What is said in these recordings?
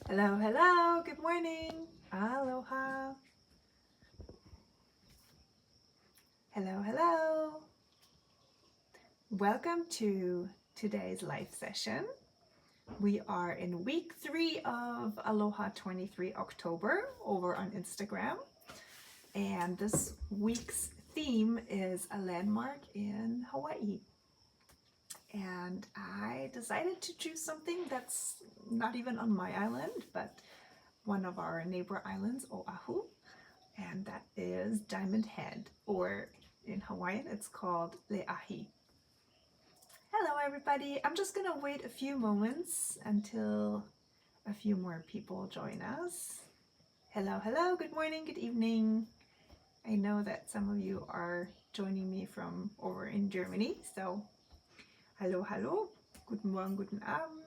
Hello, hello, good morning. Aloha. Hello, hello. Welcome to today's live session. We are in week 3 of Aloha 23 October over on Instagram. And this week's theme is a landmark in Hawaii. And I decided to choose something that's not even on my island, but one of our neighbor islands, Oʻahu, and that is Diamond Head, or in Hawaiian it's called Lēʻahi. Hello everybody, I'm just gonna wait a few moments until a few more people join us. Hello, hello, good morning, good evening. I know that some of you are joining me from over in Germany, so hallo, hallo, guten Morgen, guten Abend.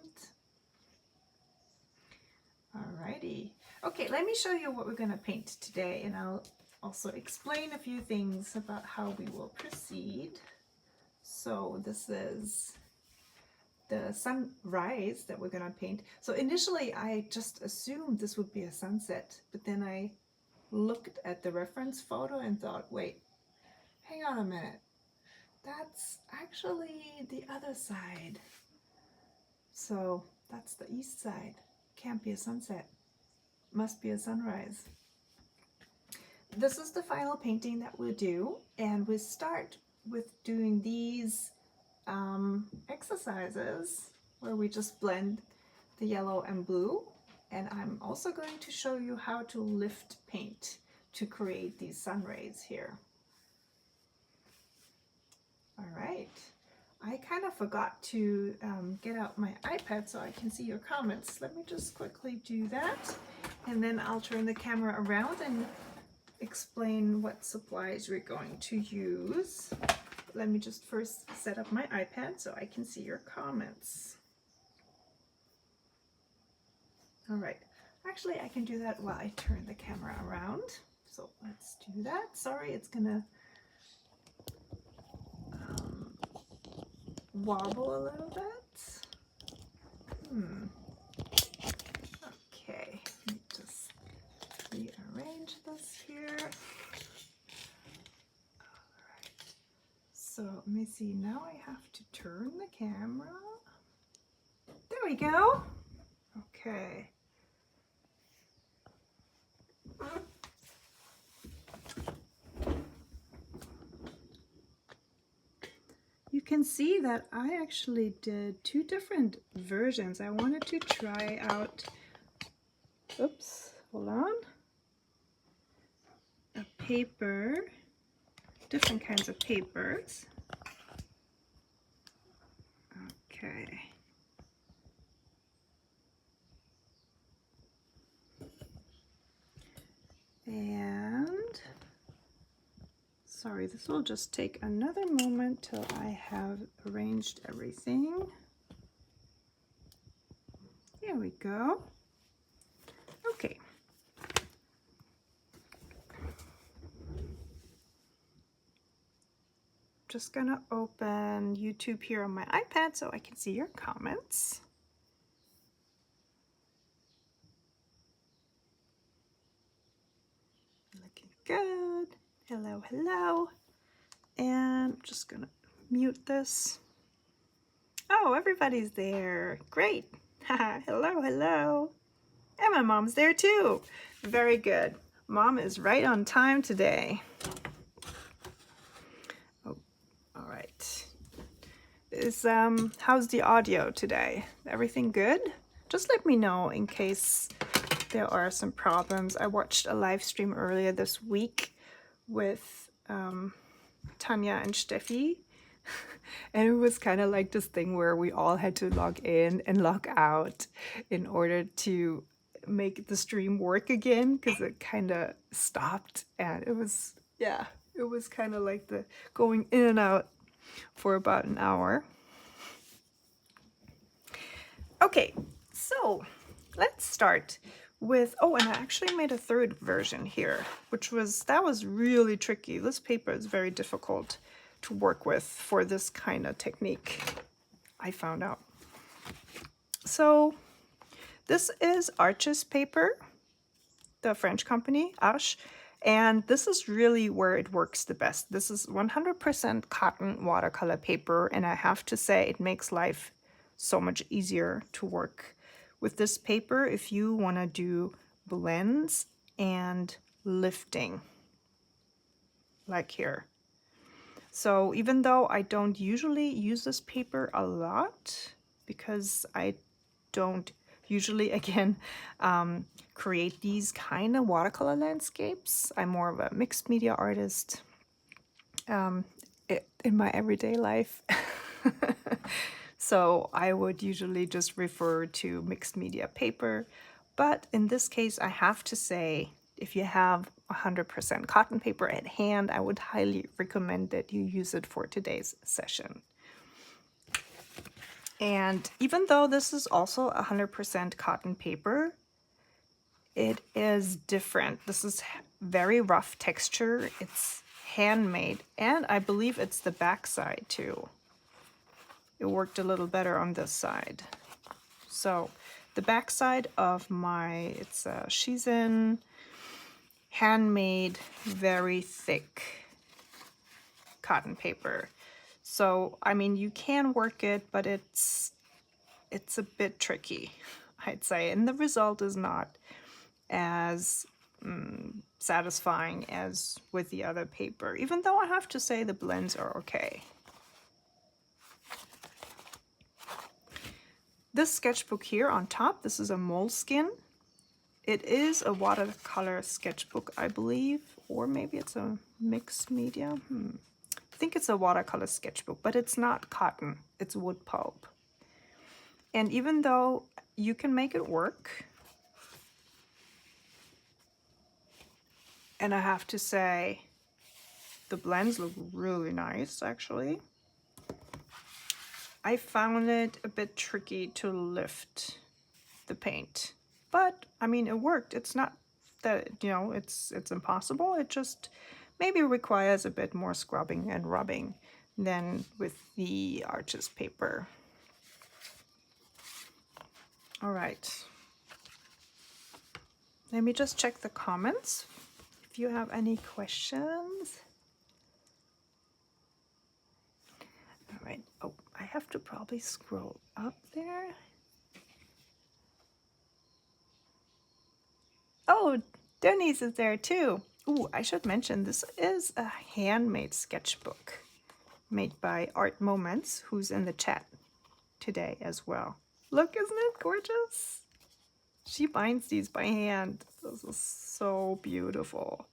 Alrighty. Okay, let me show you what we're going to paint today, and I'll also explain a few things about how we will proceed. So this is the sunrise that we're going to paint. So initially I just assumed this would be a sunset, but then I looked at the reference photo and thought, wait, hang on a minute. That's actually the other side. So that's the east side. Can't be a sunset. Must be a sunrise. This is the final painting that we'll do, and we start with doing these exercises where we just blend the yellow and blue, and I'm also going to show you how to lift paint to create these sun rays here. All right. I kind of forgot to get out my iPad so I can see your comments. Let me just quickly do that, and then I'll turn the camera around and explain what supplies we're going to use. Let me just first set up my iPad so I can see your comments. All right. Actually, I can do that while I turn the camera around. So let's do that. Sorry, it's gonna wobble a little bit. Okay, let me just rearrange this here. Alright, so let me see, now I have to turn the camera. There we go. Okay. You can see that I actually did 2 different versions. I wanted to try out, oops, hold on, a paper, different kinds of papers. Okay. And sorry, this will just take another moment till I have arranged everything. There we go. Okay. Just gonna open YouTube here on my iPad so I can see your comments. Looking good. Hello, hello. And I'm just gonna mute this. Oh, everybody's there. Great. Hello, hello. And my mom's there too. Very good. Mom is right on time today. Oh, all right. How's the audio today? Everything good? Just let me know in case there are some problems. I watched a live stream earlier this week with Tanya and Steffi, and it was kind of like this thing where we all had to log in and log out in order to make the stream work again, because it kind of stopped, and it was, yeah, it was kind of like the going in and out for about an hour. Okay, so let's start with, oh, and I actually made a 3rd version here, that was really tricky. This paper is very difficult to work with for this kind of technique, I found out. So This is Etchr's paper, the French company, Etchr, and this is really where it works the best. This is 100% cotton watercolor paper, and I have to say it makes life so much easier to work with this paper if you want to do blends and lifting, like here. So even though I don't usually use this paper a lot, because I don't usually, again, create these kind of watercolor landscapes. I'm more of a mixed media artist in my everyday life. So I would usually just refer to mixed media paper. But in this case, I have to say, if you have 100% cotton paper at hand, I would highly recommend that you use it for today's session. And even though this is also 100% cotton paper, it is different. This is very rough texture. It's handmade, and I believe it's the back side too. It worked a little better on this side. So the back side of my, it's a Shizen handmade, very thick cotton paper. So, I mean, you can work it, but it's a bit tricky, I'd say. And the result is not as satisfying as with the other paper, even though I have to say the blends are okay. This sketchbook here on top, this is a moleskin. It is a watercolor sketchbook, I believe, or maybe it's a mixed media. I think it's a watercolor sketchbook, but it's not cotton, it's wood pulp. And even though you can make it work, and I have to say, the blends look really nice, actually. I found it a bit tricky to lift the paint, but I mean, it worked. It's not that, you know, it's impossible. It just maybe requires a bit more scrubbing and rubbing than with the Etchr's paper. All right. Let me just check the comments if you have any questions. All right. Oh, I have to probably scroll up there. Oh, Denise is there too. Ooh, I should mention this is a handmade sketchbook made by Art Moments, who's in the chat today as well. Look, isn't it gorgeous? She binds these by hand. This is so beautiful.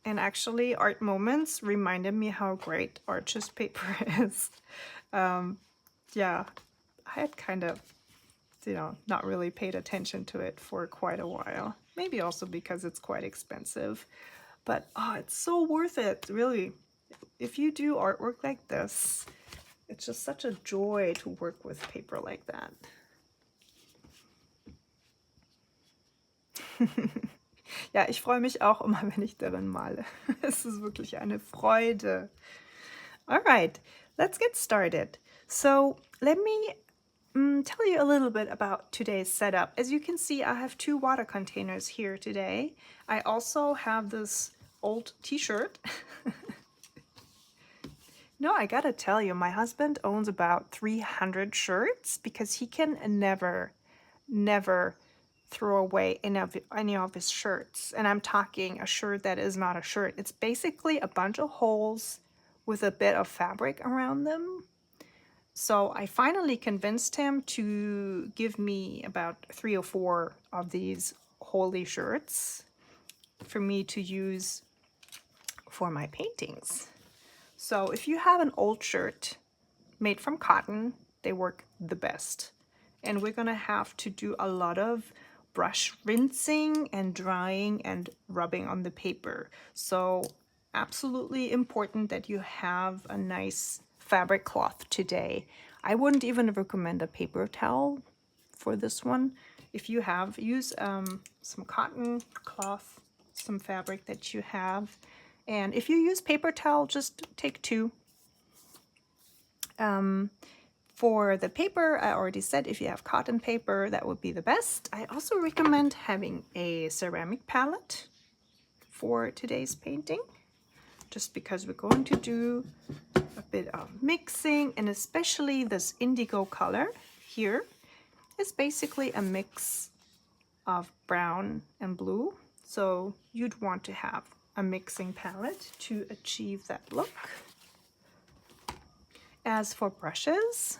And actually, Art Moments reminded me how great Etchr's paper is. Yeah, I had kind of, you know, not really paid attention to it for quite a while. Maybe also because it's quite expensive. But oh, it's so worth it, really. If you do artwork like this, it's just such a joy to work with paper like that. Ja, ich freue mich auch immer, wenn ich darin male. Es ist wirklich eine Freude. All right, let's get started. So let me tell you a little bit about today's setup. As you can see, I have 2 water containers here today. I also have this old t-shirt. No, I gotta tell you, my husband owns about 300 shirts because he can never throw away any of his shirts. And I'm talking a shirt that is not a shirt. It's basically a bunch of holes with a bit of fabric around them. So I finally convinced him to give me about 3 or 4 of these holy shirts for me to use for my paintings. So if you have an old shirt made from cotton, they work the best. And we're gonna have to do a lot of brush rinsing and drying and rubbing on the paper. So absolutely important that you have a nice fabric cloth today. I wouldn't even recommend a paper towel for this one. If you have, use some cotton cloth, some fabric that you have. And if you use paper towel, just take 2. For the paper, I already said if you have cotton paper, that would be the best. I also recommend having a ceramic palette for today's painting, just because we're going to do a bit of mixing, and especially this indigo color here is basically a mix of brown and blue. So you'd want to have a mixing palette to achieve that look. As for brushes,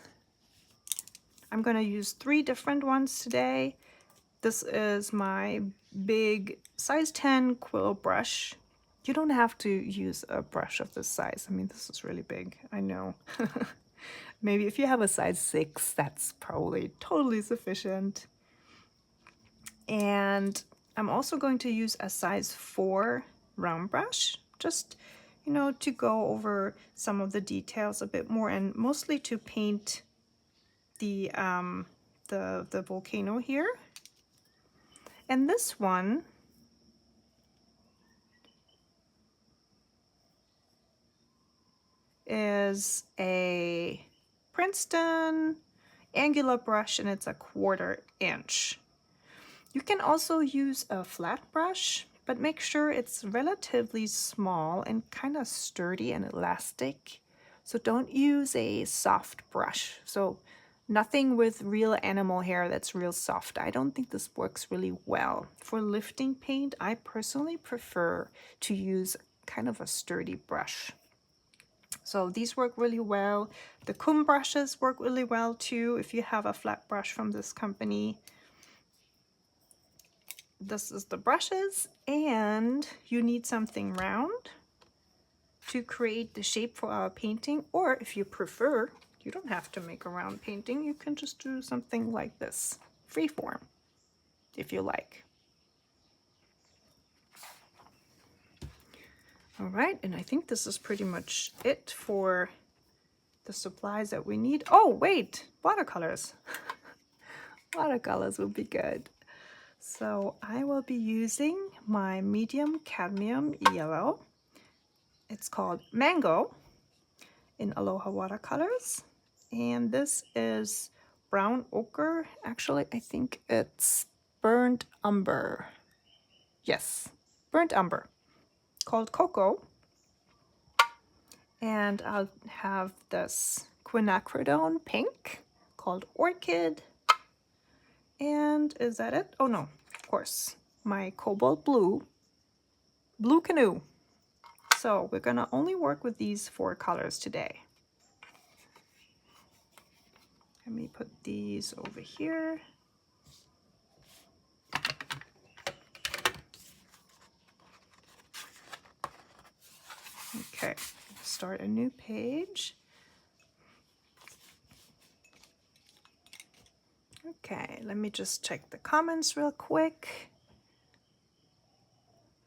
I'm going to use 3 different ones today. This is my big size 10 quill brush. You don't have to use a brush of this size. I mean, this is really big, I know. Maybe if you have a size 6, that's probably totally sufficient. And I'm also going to use a size 4 round brush, just, you know, to go over some of the details a bit more, and mostly to paint the volcano here. And this one is a Princeton angular brush, and it's a 1/4 inch. You can also use a flat brush, but make sure it's relatively small and kind of sturdy and elastic. So don't use a soft brush. So nothing with real animal hair that's real soft. I don't think this works really well. For lifting paint, I personally prefer to use kind of a sturdy brush. So these work really well. The comb brushes work really well too if you have a flat brush from this company. This is the brushes, and you need something round to create the shape for our painting, or if you prefer, you don't have to make a round painting. You can just do something like this, freeform, if you like. All right, and I think this is pretty much it for the supplies that we need. Oh, wait, watercolors. Watercolors would be good. So I will be using my medium cadmium yellow. It's called Mango in Aloha Watercolors. And this is brown ochre. Actually, I think it's burnt umber. Yes, burnt umber, called Cocoa. And I'll have this quinacridone pink called Orchid. And is that it? Oh no, of course, my cobalt blue, Blue Canoe. So we're gonna only work with these 4 colors today. Let me put these over here. Okay, start a new page. Okay, let me just check the comments real quick.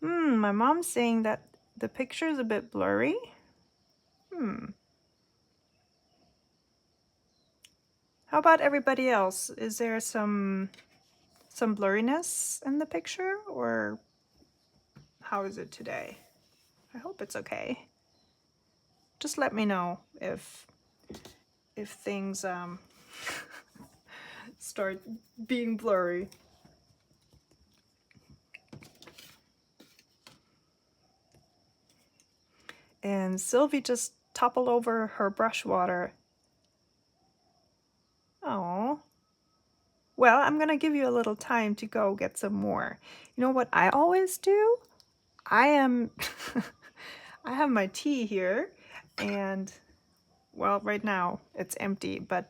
My mom's saying that the picture is a bit blurry. How about everybody else? Is there some blurriness in the picture, or how is it today? I hope it's okay. Just let me know if things start being blurry. And Sylvie just toppled over her brush water. Oh. Well, I'm gonna give you a little time to go get some more. You know what I always do? I have my tea here, and well, right now it's empty, but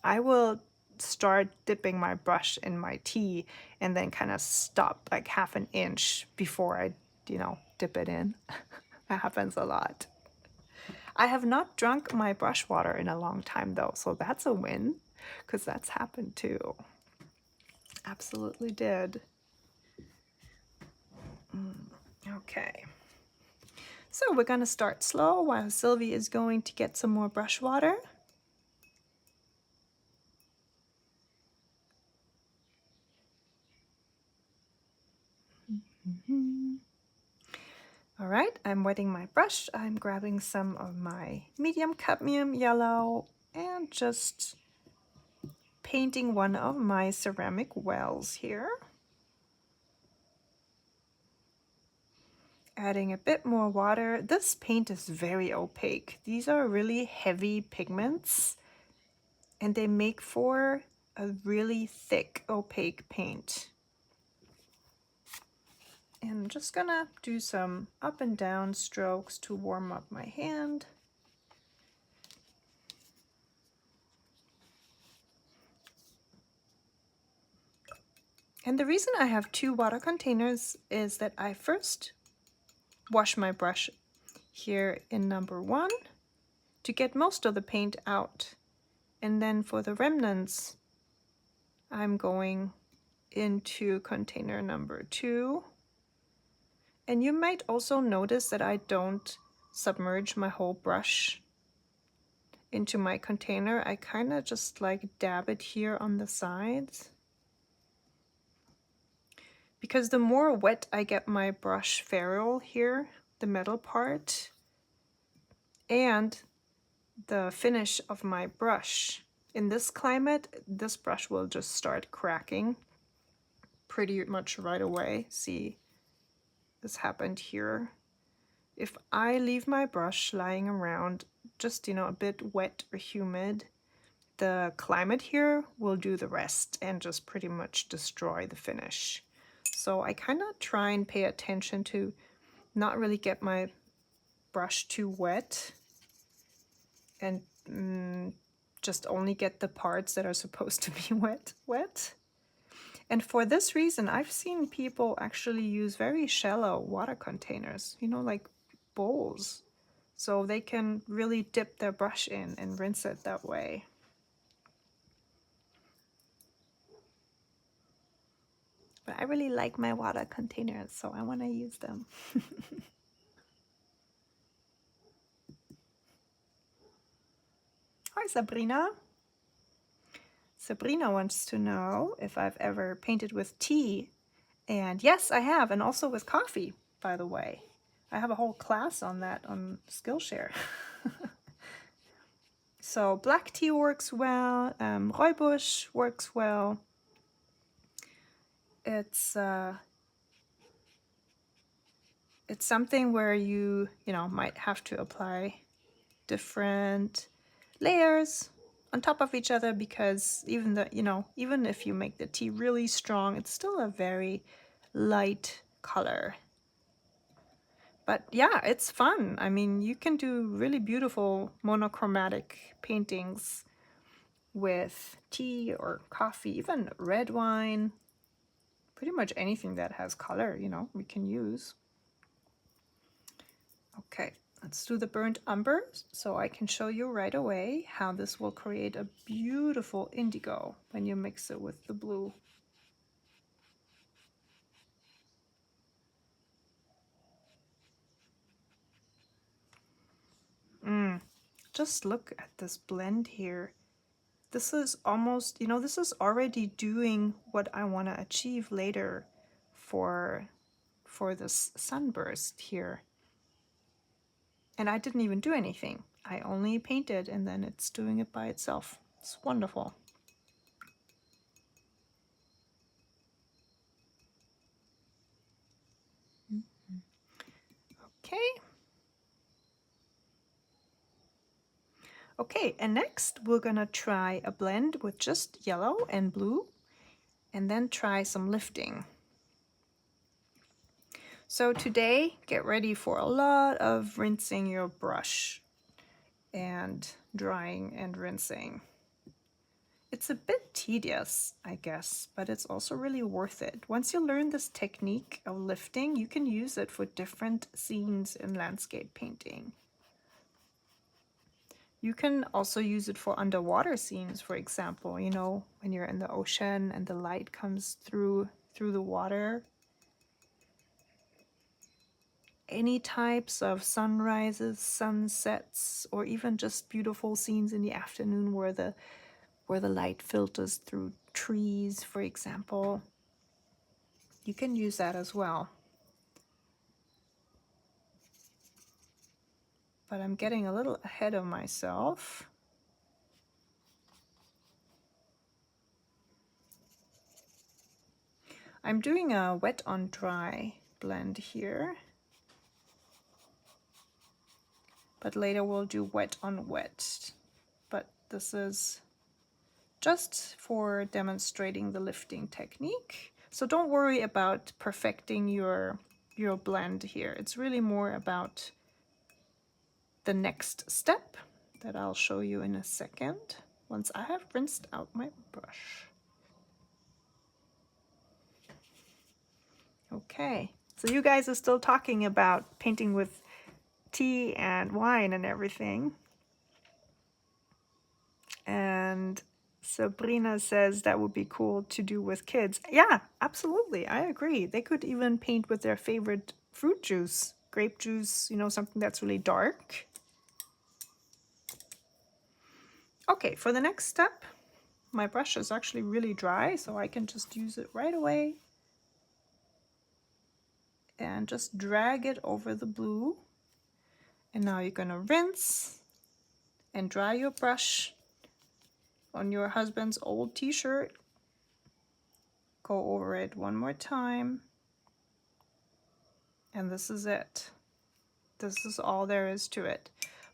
I will start dipping my brush in my tea and then kind of stop like 1/2 inch before I, dip it in. That happens a lot. I have not drunk my brush water in a long time though, so that's a win, because that's happened too. Absolutely did. Okay. So we're going to start slow while Sylvie is going to get some more brush water. All right, right, I'm wetting my brush. I'm grabbing some of my medium cadmium yellow and just painting one of my ceramic wells here. Adding a bit more water. This paint is very opaque. These are really heavy pigments and they make for a really thick opaque paint. And I'm just gonna do some up and down strokes to warm up my hand. And the reason I have 2 water containers is that I first wash my brush here in number 1 to get most of the paint out. And then for the remnants, I'm going into container number 2. And you might also notice that I don't submerge my whole brush into my container. I kind of just like dab it here on the sides. Because the more wet I get my brush ferrule here, the metal part, and the finish of my brush, in this climate, this brush will just start cracking pretty much right away. See, this happened here. If I leave my brush lying around just, you know, a bit wet or humid, the climate here will do the rest and just pretty much destroy the finish. So I kind of try and pay attention to not really get my brush too wet and just only get the parts that are supposed to be wet. And for this reason, I've seen people actually use very shallow water containers, you know, like bowls. So they can really dip their brush in and rinse it that way. But I really like my water containers, so I want to use them. Hi, Sabrina. Sabrina wants to know if I've ever painted with tea. And yes, I have, and also with coffee, by the way. I have a whole class on that on Skillshare. So black tea works well, rooibos works well. It's something where you know, might have to apply different layers on top of each other, because even the, you know, even if you make the tea really strong, it's still a very light color. But yeah, it's fun. I mean, you can do really beautiful monochromatic paintings with tea or coffee, even red wine. Pretty much anything that has color, you know, we can use. Okay, let's do the burnt umber so I can show you right away how this will create a beautiful indigo when you mix it with the blue. Just look at this blend here. This is almost, you know, this is already doing what I want to achieve later for this sunburst here. And I didn't even do anything. I only painted and then it's doing it by itself. It's wonderful. Okay. Okay, and next we're gonna try a blend with just yellow and blue, and then try some lifting. So today, get ready for a lot of rinsing your brush and drying and rinsing. It's a bit tedious, I guess, but it's also really worth it. Once you learn this technique of lifting, you can use it for different scenes in landscape painting. You can also use it for underwater scenes, for example, you know, when you're in the ocean and the light comes through the water. Any types of sunrises, sunsets, or even just beautiful scenes in the afternoon where the light filters through trees, for example. You can use that as well. but I'm getting a little ahead of myself. I'm doing a wet on dry blend here, but later we'll do wet on wet. But this is just for demonstrating the lifting technique. So don't worry about perfecting your blend here. It's really more about the next step that I'll show you in a second once I have rinsed out my brush. Okay, so you guys are still talking about painting with tea and wine and everything. And Sabrina says that would be cool to do with kids. Yeah, absolutely. I agree. They could even paint with their favorite fruit juice, grape juice, you know, something that's really dark. Okay, for the next step, my brush is actually really dry, so I can just use it right away and just drag it over the blue. And now you're gonna rinse and dry your brush on your husband's old t-shirt. Go over it one more time. And this is it. This is all there is to it.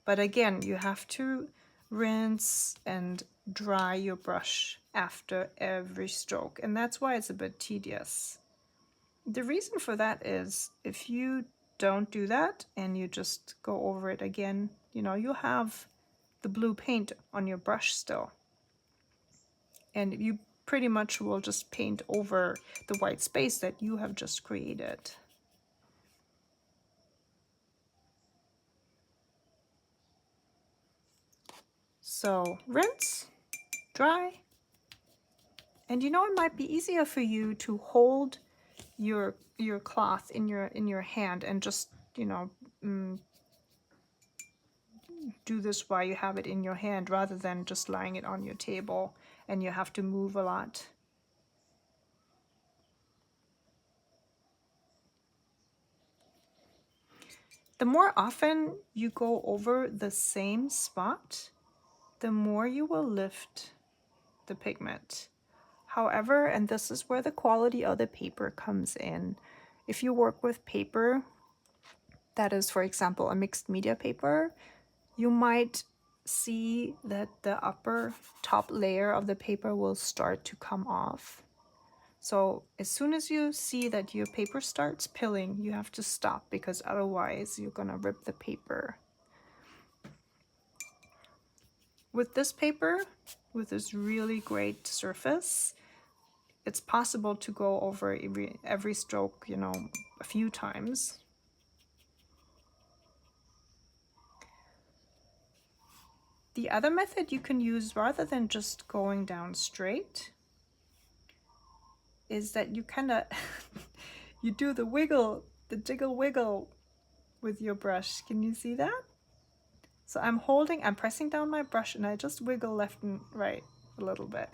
But again, you have to rinse and dry your brush after every stroke. And that's why it's a bit tedious. The reason for that is if you don't do that and you just go over it again, you know, you have the blue paint on your brush still. And you pretty much will just paint over the white space that you have just created. So rinse, dry, and you know, it might be easier for you to hold your cloth in your hand and just, you know, do this while you have it in your hand rather than just lying it on your table and you have to move a lot. The more often you go over the same spot, the more you will lift the pigment. However, and this is where the quality of the paper comes in, if you work with paper that is, for example, a mixed media paper, you might see that the upper top layer of the paper will start to come off. So as soon as you see that your paper starts pilling, you have to stop, because otherwise you're gonna rip the paper. With this paper, with this really great surface, it's possible to go over every stroke, you know, a few times. The other method you can use, rather than just going down straight, is that you kind of you do the wiggle, the jiggle wiggle with your brush. Can you see that? So I'm pressing down my brush and I just wiggle left and right a little bit.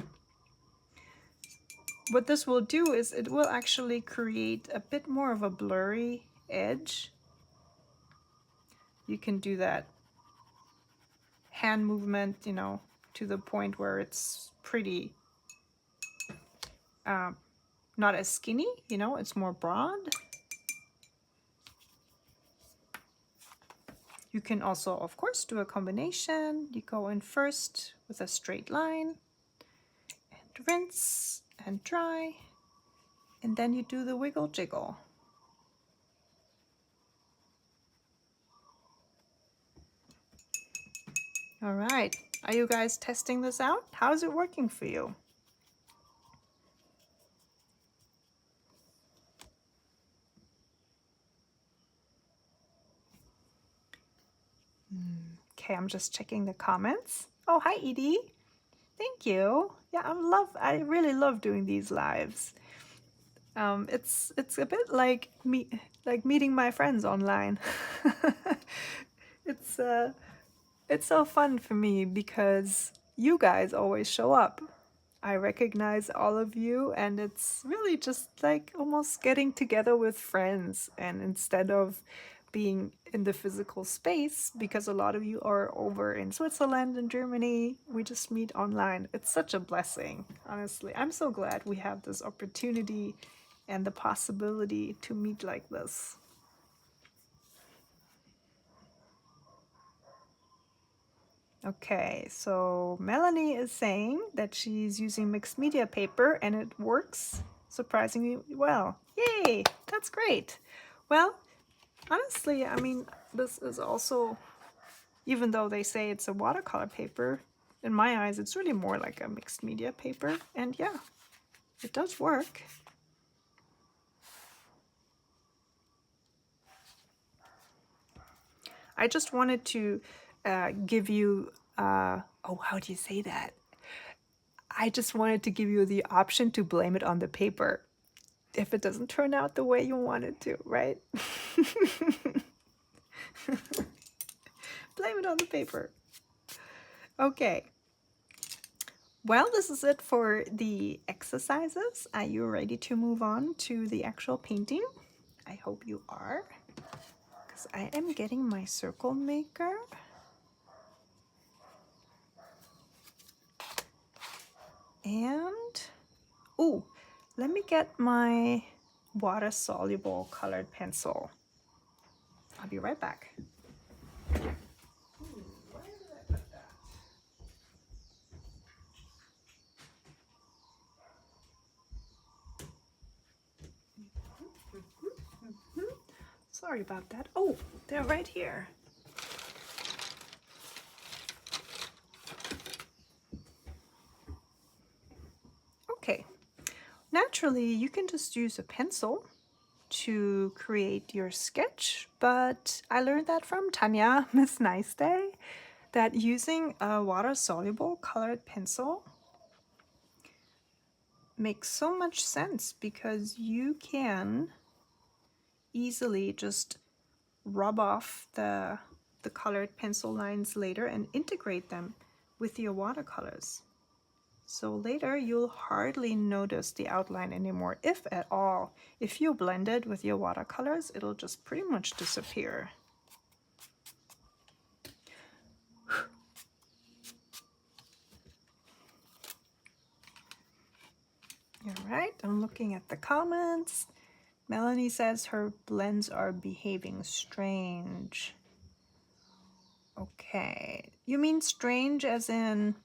What this will do is it will actually create a bit more of a blurry edge. You can do that hand movement, you know, to the point where it's pretty not as skinny, you know, it's more broad. You can also, of course, do a combination. You go in first with a straight line and rinse and dry, and then you do the wiggle jiggle. All right, are you guys testing this out? How's it working for you? Okay, I'm just checking the comments. Oh, hi Edie. Thank you. Yeah, I really love doing these lives. It's a bit like meeting my friends online. It's so fun for me because you guys always show up. I recognize all of you, and it's really just like almost getting together with friends. And instead of being in the physical space, because a lot of you are over in Switzerland and Germany. We just meet online. It's such a blessing, honestly. I'm so glad we have this opportunity and the possibility to meet like this. Okay, so Melanie is saying that she's using mixed media paper and it works surprisingly well. Yay, that's great. Well, honestly, I mean, this is also, even though they say it's a watercolor paper, in my eyes, it's really more like a mixed media paper. And yeah, it does work. I just wanted to give you, oh, how do you say that? I just wanted to give you the option to blame it on the paper if it doesn't turn out the way you want it to, right? Blame it on the paper. Okay. Well, this is it for the exercises. Are you ready to move on to the actual painting? I hope you are, because I am getting my circle maker. And, oh, let me get my water-soluble colored pencil. I'll be right back. Sorry about that. Oh, they're right here. Okay. Naturally, you can just use a pencil to create your sketch, but I learned that from Tanya, Miss Nice Day, that using a water-soluble colored pencil makes so much sense, because you can easily just rub off the colored pencil lines later and integrate them with your watercolors. So later you'll hardly notice the outline anymore, if at all. If you blend it with your watercolors, it'll just pretty much disappear. All right, I'm looking at the comments. Melanie says her blends are behaving strange. Okay, you mean strange as in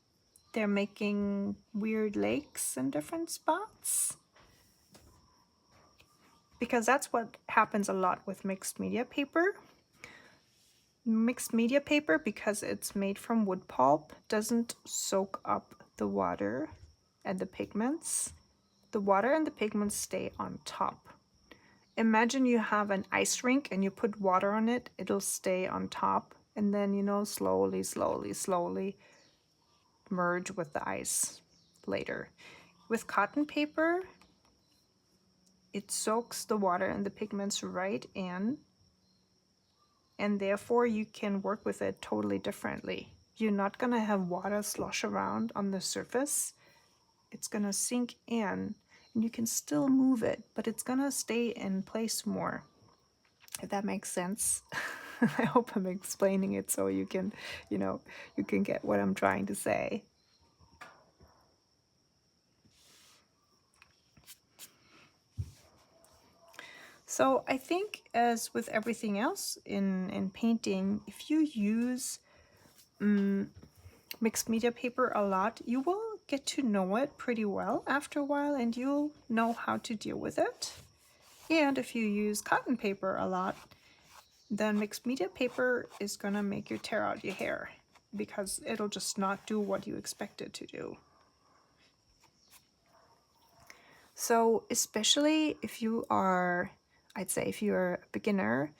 they're making weird lakes in different spots? Because that's what happens a lot with mixed media paper. Mixed media paper, because it's made from wood pulp, doesn't soak up the water and the pigments. The water and the pigments stay on top. Imagine you have an ice rink and you put water on it, it'll stay on top, and then, you know, slowly merge with the ice later. With cotton paper, it soaks the water and the pigments right in, and therefore you can work with it totally differently. You're not going to have water slosh around on the surface. It's going to sink in, and you can still move it, but it's going to stay in place more, if that makes sense. I hope I'm explaining it so you can, you know, you can get what I'm trying to say. So I think, as with everything else in painting, if you use mixed media paper a lot, you will get to know it pretty well after a while, and you'll know how to deal with it. And if you use cotton paper a lot, then mixed media paper is gonna make you tear out your hair, because it'll just not do what you expect it to do. So especially if you are, I'd say if you're a beginner,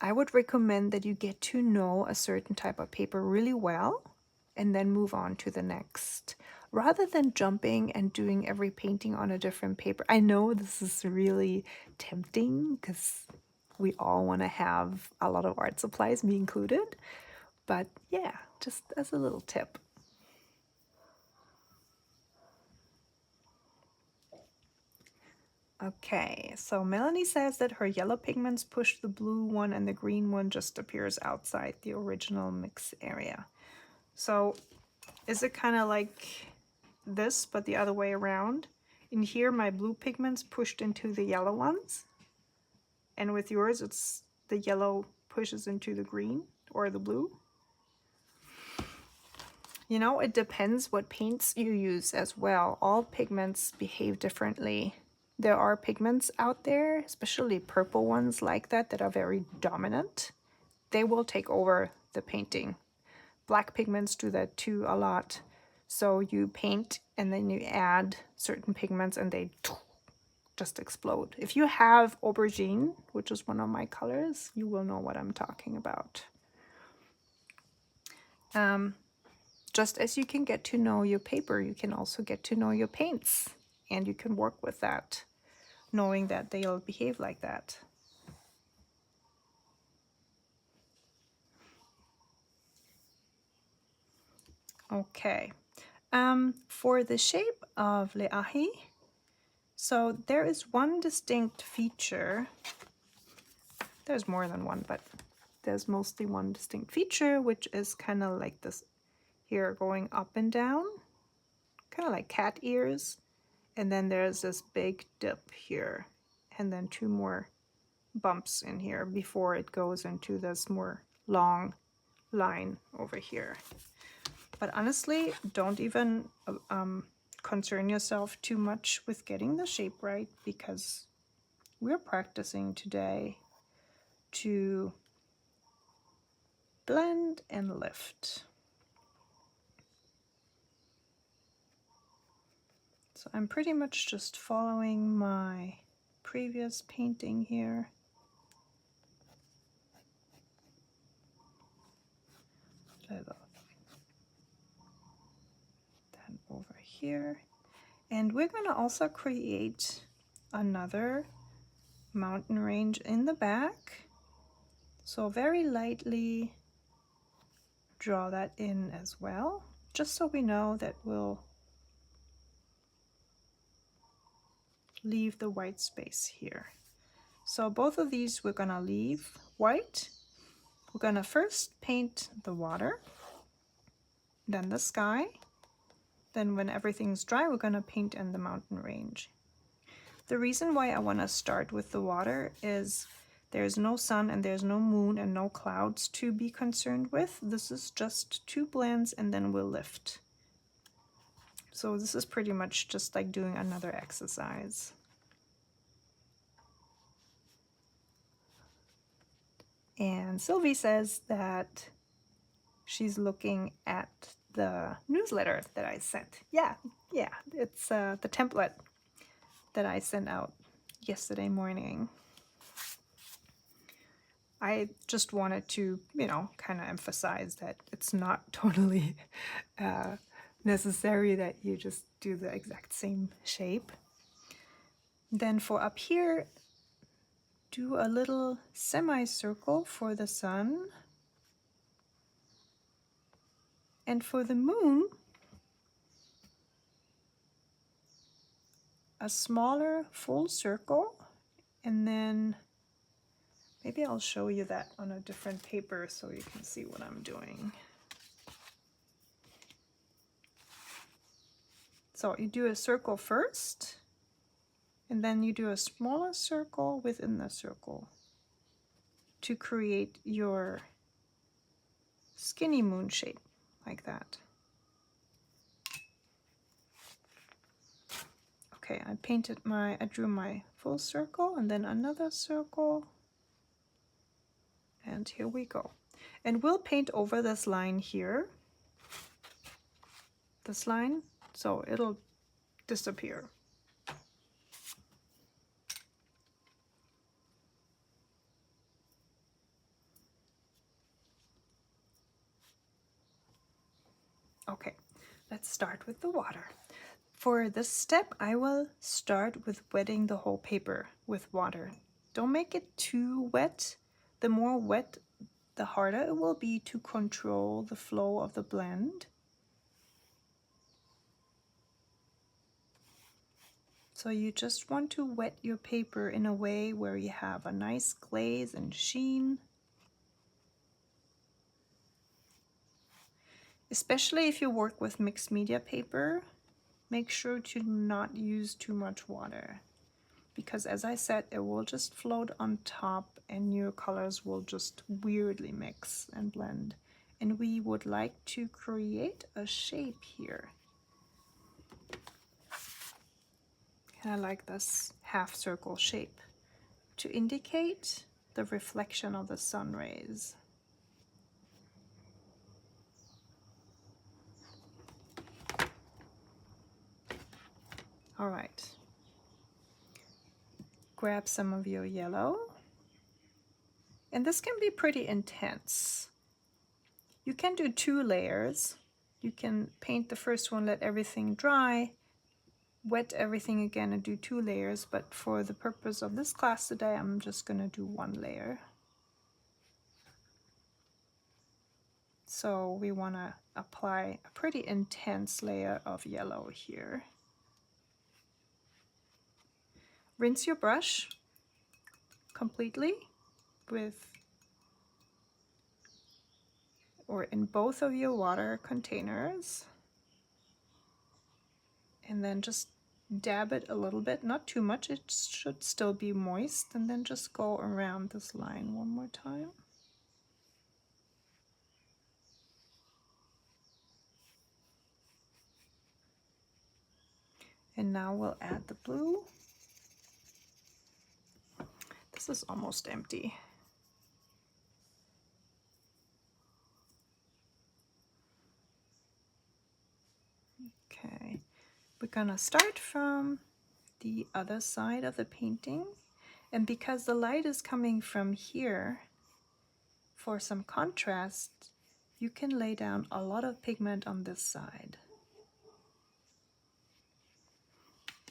I would recommend that you get to know a certain type of paper really well and then move on to the next, rather than jumping and doing every painting on a different paper. I know this is really tempting because we all want to have a lot of art supplies, me included, but yeah, just as a little tip. Okay, so Melanie says that her yellow pigments push the blue one and the green one just appears outside the original mix area. So is it kind of like this, but the other way around? In here, my blue pigments pushed into the yellow ones. And with yours, it's the yellow pushes into the green or the blue. You know, it depends what paints you use as well. All pigments behave differently. There are pigments out there, especially purple ones like that, that are very dominant. They will take over the painting. Black pigments do that too a lot. So you paint and then you add certain pigments and they just explode. If you have aubergine, which is one of my colors, you will know what I'm talking about. Just as you can get to know your paper, you can also get to know your paints, and you can work with that, knowing that they'll behave like that. Okay, for the shape of Lēʻahi, so there is one distinct feature. There's more than one, but there's mostly one distinct feature, which is kind of like this here going up and down, kind of like cat ears. And then there's this big dip here, and then two more bumps in here before it goes into this more long line over here. But honestly, don't even concern yourself too much with getting the shape right, because we're practicing today to blend and lift. So I'm pretty much just following my previous painting here. Then over here. And we're going to also create another mountain range in the back. So very lightly draw that in as well, just so we know that we'll leave the white space here. So both of these we're going to leave white. We're going to first paint the water, then the sky. Then when everything's dry, we're going to paint in the mountain range. The reason why I want to start with the water is there's no sun and there's no moon and no clouds to be concerned with. This is just two blends and then we'll lift. So this is pretty much just like doing another exercise. And Sylvie says that she's looking at the newsletter that I sent. Yeah, it's the template that I sent out yesterday morning. I just wanted to, you know, kind of emphasize that it's not totally necessary that you just do the exact same shape. Then for up here, do a little semicircle for the sun. And for the moon, a smaller full circle, and then maybe I'll show you that on a different paper so you can see what I'm doing. So you do a circle first, and then you do a smaller circle within the circle to create your skinny moon shape, like that. Okay, I drew my full circle and then another circle. And here we go. And we'll paint over this line here. This line, so it'll disappear. Okay, let's start with the water. For this step, I will start with wetting the whole paper with water. Don't make it too wet. The more wet, the harder it will be to control the flow of the blend. So you just want to wet your paper in a way where you have a nice glaze and sheen. Especially if you work with mixed media paper, make sure to not use too much water, because as I said, it will just float on top and your colors will just weirdly mix and blend. And we would like to create a shape here. And I like this half circle shape to indicate the reflection of the sun rays. All right. Grab some of your yellow. And this can be pretty intense. You can do 2 layers. You can paint the first one, let everything dry, wet everything again and do 2 layers, but for the purpose of this class today, I'm just gonna do 1 layer. So we wanna apply a pretty intense layer of yellow here. Rinse your brush completely with, or in both of your water containers, and then just dab it a little bit, not too much, it should still be moist, and then just go around this line one more time. And now we'll add the blue. This is almost empty. Okay, we're gonna start from the other side of the painting, and because the light is coming from here, for some contrast, you can lay down a lot of pigment on this side.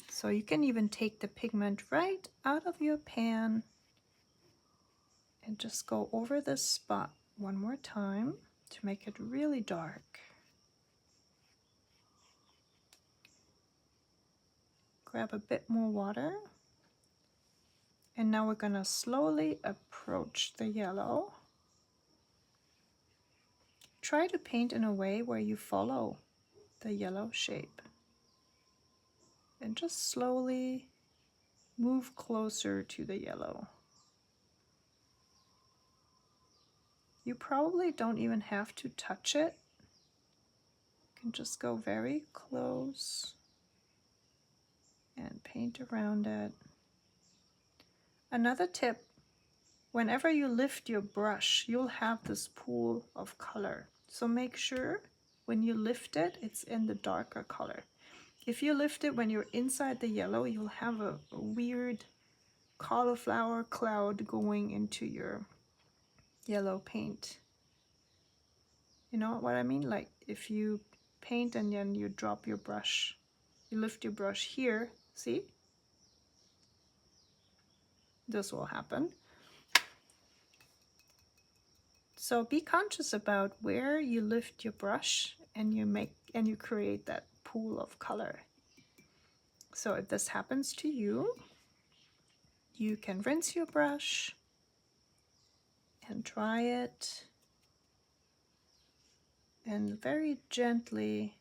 So you can even take the pigment right out of your pan and just go over this spot one more time to make it really dark. Grab a bit more water. And now we're going to slowly approach the yellow. Try to paint in a way where you follow the yellow shape. And just slowly move closer to the yellow. You probably don't even have to touch it. You can just go very close and paint around it. Another tip, whenever you lift your brush, you'll have this pool of color. So make sure when you lift it, it's in the darker color. If you lift it when you're inside the yellow, you'll have a weird cauliflower cloud going into your yellow paint. You know what I mean? Like if you paint and then you drop your brush, you lift your brush here, see? This will happen. So be conscious about where you lift your brush and you create that pool of color. So if this happens to you, you can rinse your brush and dry it and very gently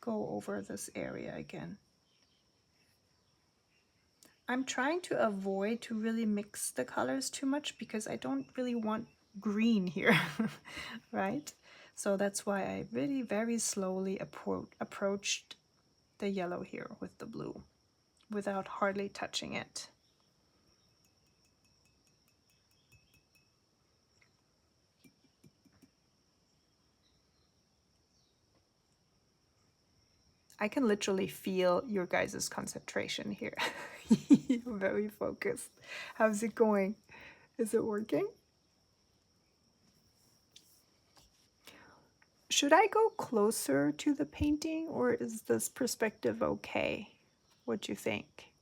go over this area again. I'm trying to avoid to really mix the colors too much because I don't really want green here, right? So that's why I really very slowly approached the yellow here with the blue without hardly touching it. I can literally feel your guys' concentration here. You're very focused. How's it going? Is it working? Should I go closer to the painting or is this perspective okay? What do you think?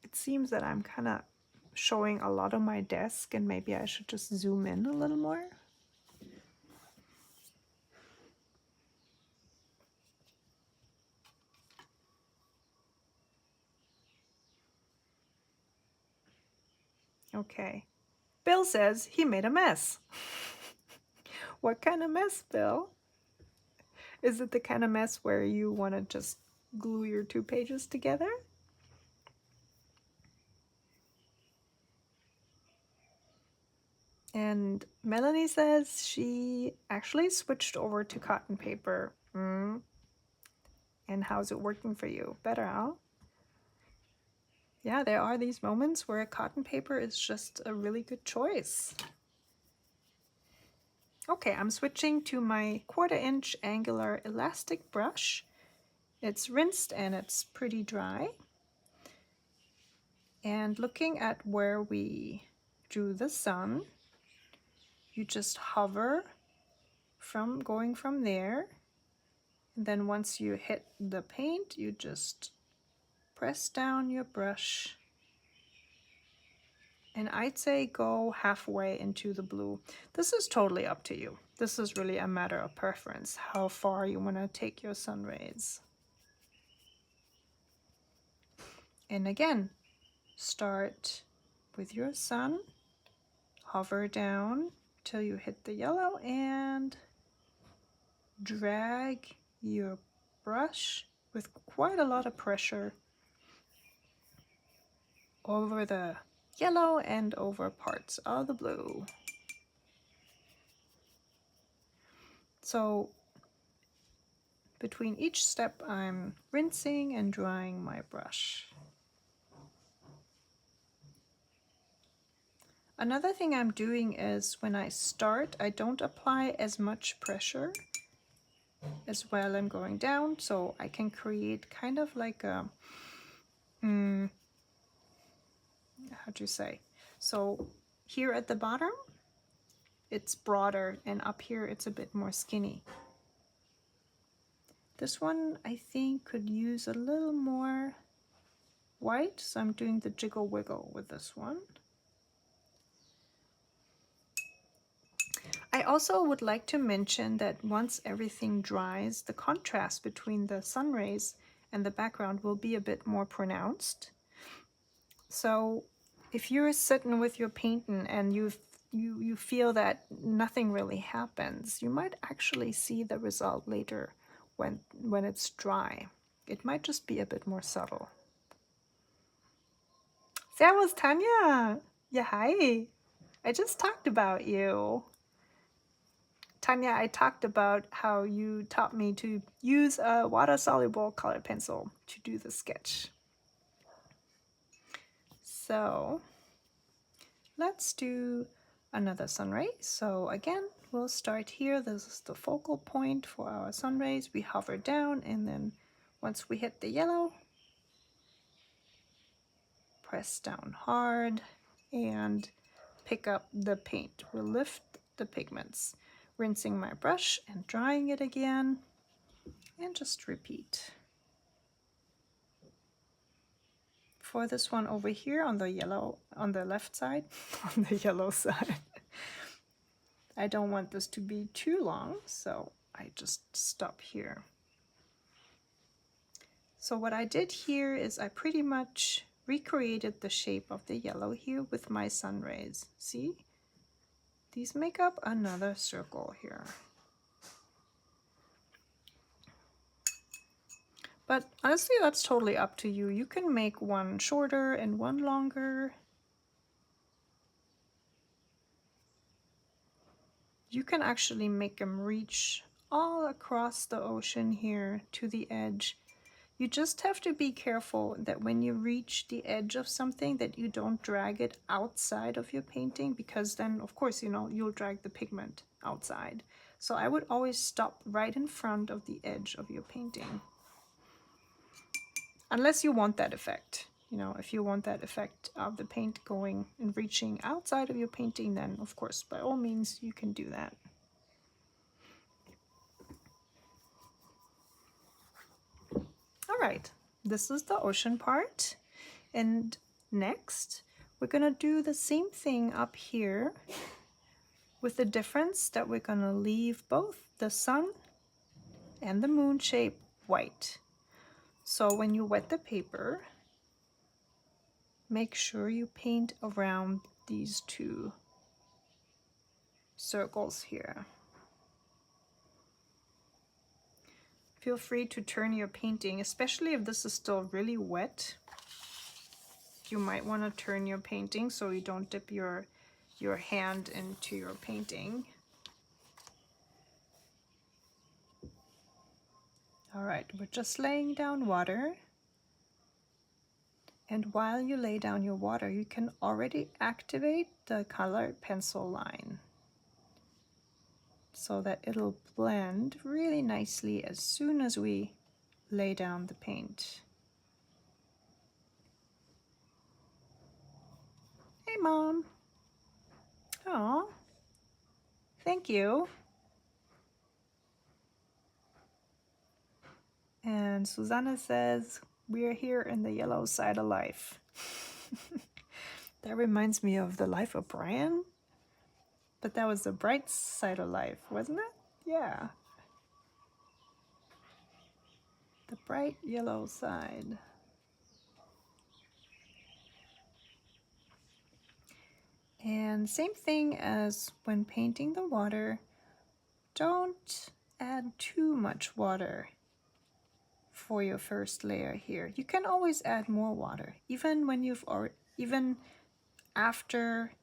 It seems that I'm kind of showing a lot on my desk and maybe I should just zoom in a little more. Okay. Bill says he made a mess. What kind of mess, Bill? Is it the kind of mess where you want to just glue your 2 pages together? And Melanie says she actually switched over to cotton paper. And how's it working for you? Better, huh? Yeah, there are these moments where cotton paper is just a really good choice. Okay, I'm switching to my 1/4" angular elastic brush. It's rinsed and it's pretty dry. And looking at where we drew the sun, you just hover from going from there. And then once you hit the paint, you just press down your brush. And I'd say go halfway into the blue. This is totally up to you. This is really a matter of preference, how far you want to take your sun rays. And again, start with your sun, hover down till you hit the yellow, and drag your brush with quite a lot of pressure over the yellow and over parts of the blue. So between each step, I'm rinsing and drying my brush. Another thing I'm doing is when I start, I don't apply as much pressure as while I'm going down, so I can create kind of like a, how do you say? So here at the bottom, it's broader, and up here it's a bit more skinny. This one I think could use a little more white, so I'm doing the jiggle wiggle with this one. I also would like to mention that once everything dries, the contrast between the sun rays and the background will be a bit more pronounced. So if you're sitting with your painting and you feel that nothing really happens, you might actually see the result later when it's dry. It might just be a bit more subtle. Servus, Tanya! Yeah, hi! I just talked about you. Tanya, I talked about how you taught me to use a water-soluble colored pencil to do the sketch. So let's do another sun ray. So again, we'll start here. This is the focal point for our sun rays. We hover down, and then once we hit the yellow, press down hard and pick up the paint. We'll lift the pigments, rinsing my brush and drying it again, and just repeat. For this one over here on the yellow, on the left side, on the yellow side, I don't want this to be too long, so I just stop here. So what I did here is I pretty much recreated the shape of the yellow here with my sun rays. See? These make up another circle here. But honestly, that's totally up to you. You can make one shorter and one longer. You can actually make them reach all across the ocean here to the edge. You just have to be careful that when you reach the edge of something that you don't drag it outside of your painting, because then of course, you know, you'll drag the pigment outside. So I would always stop right in front of the edge of your painting. Unless you want that effect. You know, if you want that effect of the paint going and reaching outside of your painting, then of course, by all means, you can do that. All right, this is the ocean part. And next, we're gonna do the same thing up here with the difference that we're gonna leave both the sun and the moon shape white. So when you wet the paper, make sure you paint around these two circles here. Feel free to turn your painting, especially if this is still really wet. You might want to turn your painting so you don't dip your hand into your painting. All right, we're just laying down water. And while you lay down your water, you can already activate the colored pencil line so that it'll blend really nicely as soon as we lay down the paint. Hey, Mom. Oh, thank you. And Susanna says, we're here in the yellow side of life. That reminds me of the life of Brian. But that was the bright side of life, wasn't it? Yeah. The bright yellow side. And same thing as when painting the water, don't add too much water for your first layer here. You can always add more water, even when even after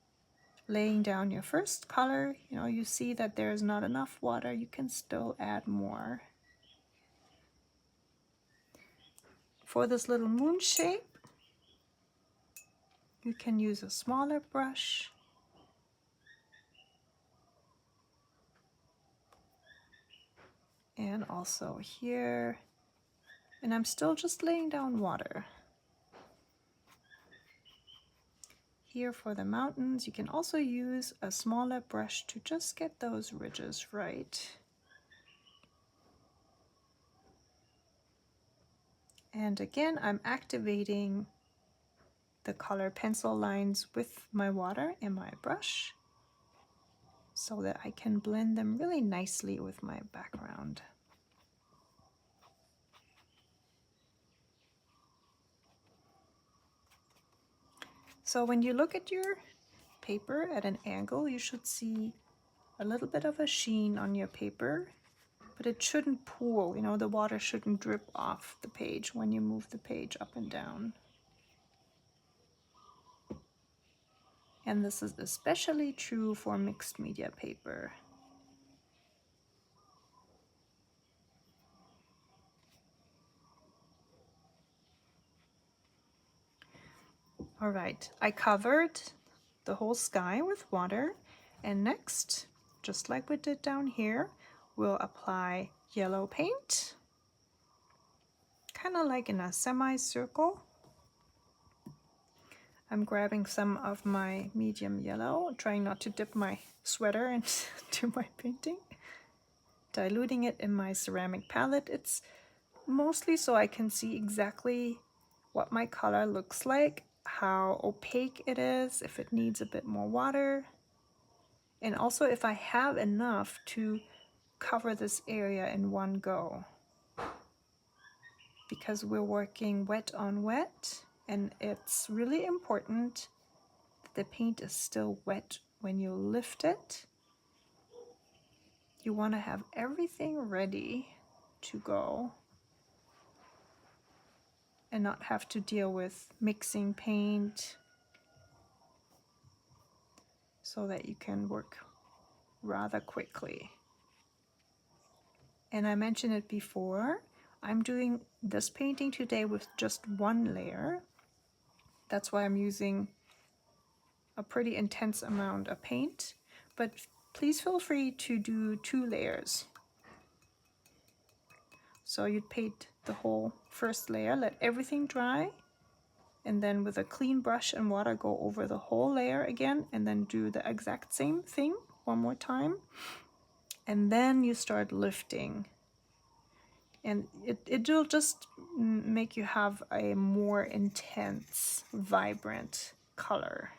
laying down your first color, you see that there's not enough water, you can still add more. For this little moon shape, you can use a smaller brush. And also here. And I'm still just laying down water. Here for the mountains, you can also use a smaller brush to just get those ridges right. And again, I'm activating the color pencil lines with my water and my brush so that I can blend them really nicely with my background. So when you look at your paper at an angle, you should see a little bit of a sheen on your paper, but it shouldn't pool, the water shouldn't drip off the page when you move the page up and down. And this is especially true for mixed media paper. All right, I covered the whole sky with water, and next, just like we did down here, we'll apply yellow paint, kind of like in a semicircle. I'm grabbing some of my medium yellow, trying not to dip my sweater into my painting, diluting it in my ceramic palette. It's mostly so I can see exactly what my color looks like, how opaque it is, if it needs a bit more water, and also if I have enough to cover this area in one go. Because we're working wet on wet, and it's really important that the paint is still wet when you lift it. You want to have everything ready to go and not have to deal with mixing paint, so that you can work rather quickly. And I mentioned it before, I'm doing this painting today with just one layer. That's why I'm using a pretty intense amount of paint, but please feel free to do 2 layers. So you'd paint the whole first layer, let everything dry, and then with a clean brush and water go over the whole layer again, and then do the exact same thing one more time. And then you start lifting. And it'll just make you have a more intense, vibrant color.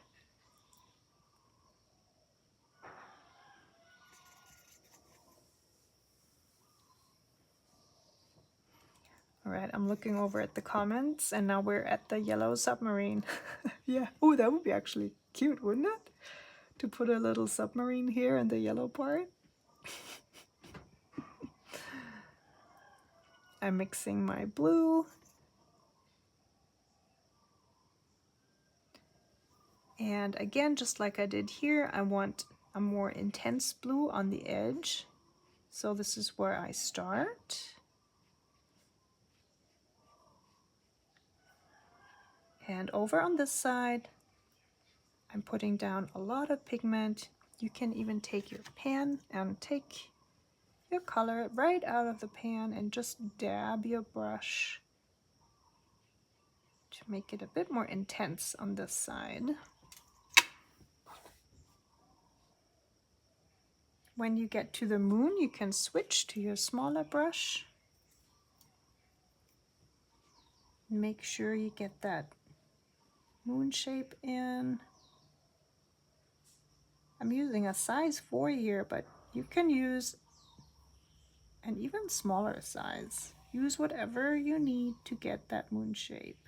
All right, I'm looking over at the comments, and now we're at the yellow submarine. Yeah. Oh, that would be actually cute, wouldn't it? To put a little submarine here in the yellow part. I'm mixing my blue. And again, just like I did here, I want a more intense blue on the edge. So this is where I start. And over on this side, I'm putting down a lot of pigment. You can even take your pan and take your color right out of the pan and just dab your brush to make it a bit more intense on this side. When you get to the moon, you can switch to your smaller brush. Make sure you get that moon shape in. I'm using a size 4 here, but you can use an even smaller size. Use whatever you need to get that moon shape.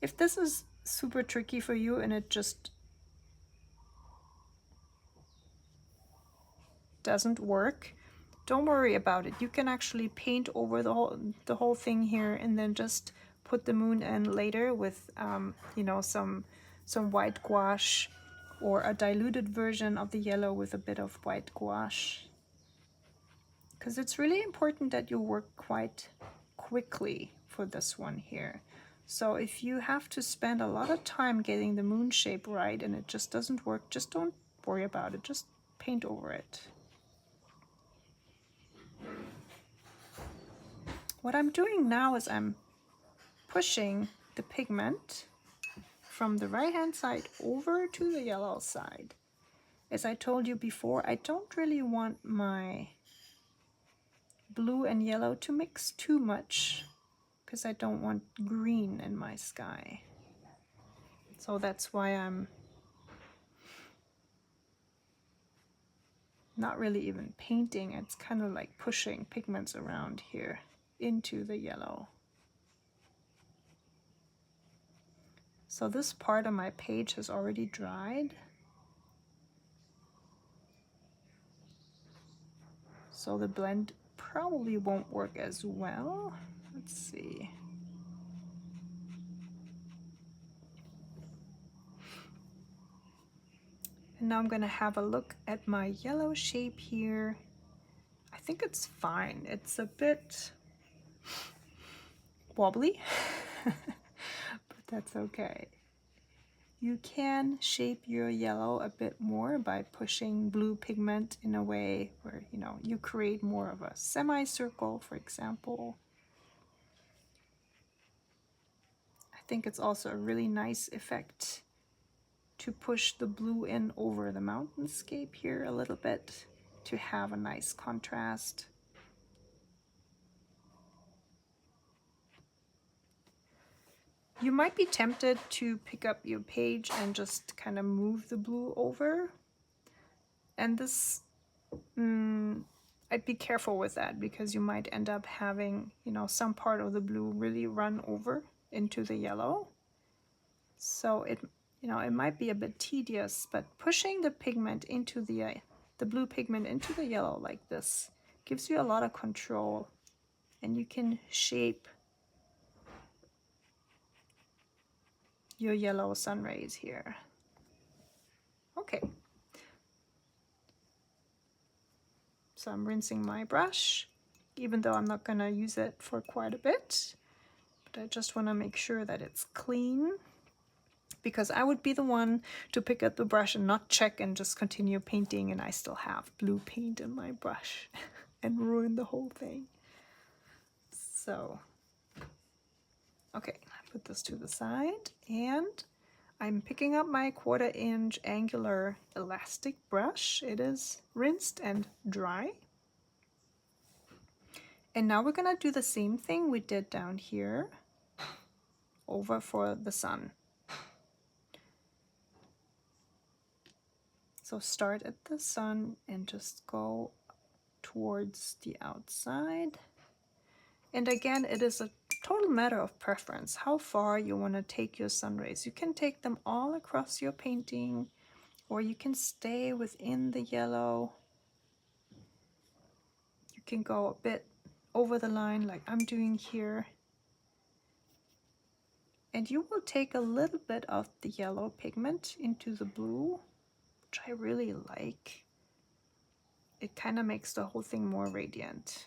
If this is super tricky for you and it just doesn't work, don't worry about it. You can actually paint over the whole thing here and then just put the moon in later with you know, some white gouache or a diluted version of the yellow with a bit of white gouache. Because it's really important that you work quite quickly for this one here. So if you have to spend a lot of time getting the moon shape right and it just doesn't work, just don't worry about it. Just paint over it. What I'm doing now is I'm pushing the pigment from the right hand side over to the yellow side. As I told you before, I don't really want my blue and yellow to mix too much because I don't want green in my sky. So that's why I'm not really even painting. It's kind of like pushing pigments around here into the yellow. So this part of my page has already dried. So the blend probably won't work as well. Let's see. And now I'm going to have a look at my yellow shape here. I think it's fine. It's a bit wobbly, but that's okay. You can shape your yellow a bit more by pushing blue pigment in a way where, you know, you create more of a semicircle, for example. I think it's also a really nice effect to push the blue in over the mountainscape here a little bit to have a nice contrast. You might be tempted to pick up your page and just kind of move the blue over. And this, I'd be careful with that because you might end up having, you know, some part of the blue really run over into the yellow. So it, you know, it might be a bit tedious, but pushing the pigment into the blue pigment into the yellow like this gives you a lot of control, and you can shape your yellow sun rays here. Okay. So I'm rinsing my brush, even though I'm not gonna use it for quite a bit, but I just wanna make sure that it's clean, because I would be the one to pick up the brush and not check and just continue painting, and I still have blue paint in my brush and ruin the whole thing. So, okay, I put this to the side, and I'm picking up my 1/4 inch angular elastic brush. It is rinsed and dry. And now we're gonna do the same thing we did down here over for the sun. So start at the sun and just go towards the outside. And again, it is a total matter of preference, how far you want to take your sun rays. You can take them all across your painting, or you can stay within the yellow. You can go a bit over the line like I'm doing here. And you will take a little bit of the yellow pigment into the blue, which I really like. It kind of makes the whole thing more radiant.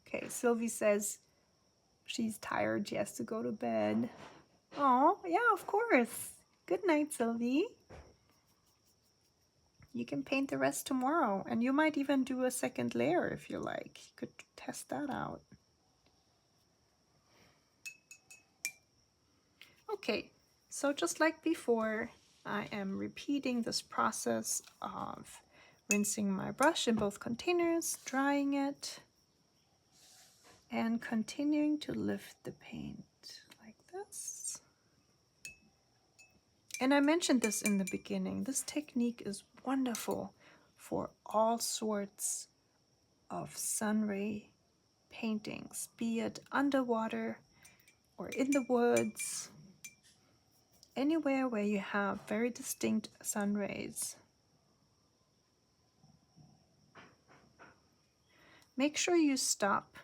Okay, Sylvie says she's tired, she has to go to bed. Oh, yeah, of course. Good night, Sylvie. You can paint the rest tomorrow, and you might even do a second layer if you like. You could test that out. Okay, so just like before, I am repeating this process of rinsing my brush in both containers, drying it, and continuing to lift the paint like this. And I mentioned this in the beginning. This technique is wonderful for all sorts of sunray paintings, be it underwater or in the woods, anywhere where you have very distinct sun rays. Make sure you stop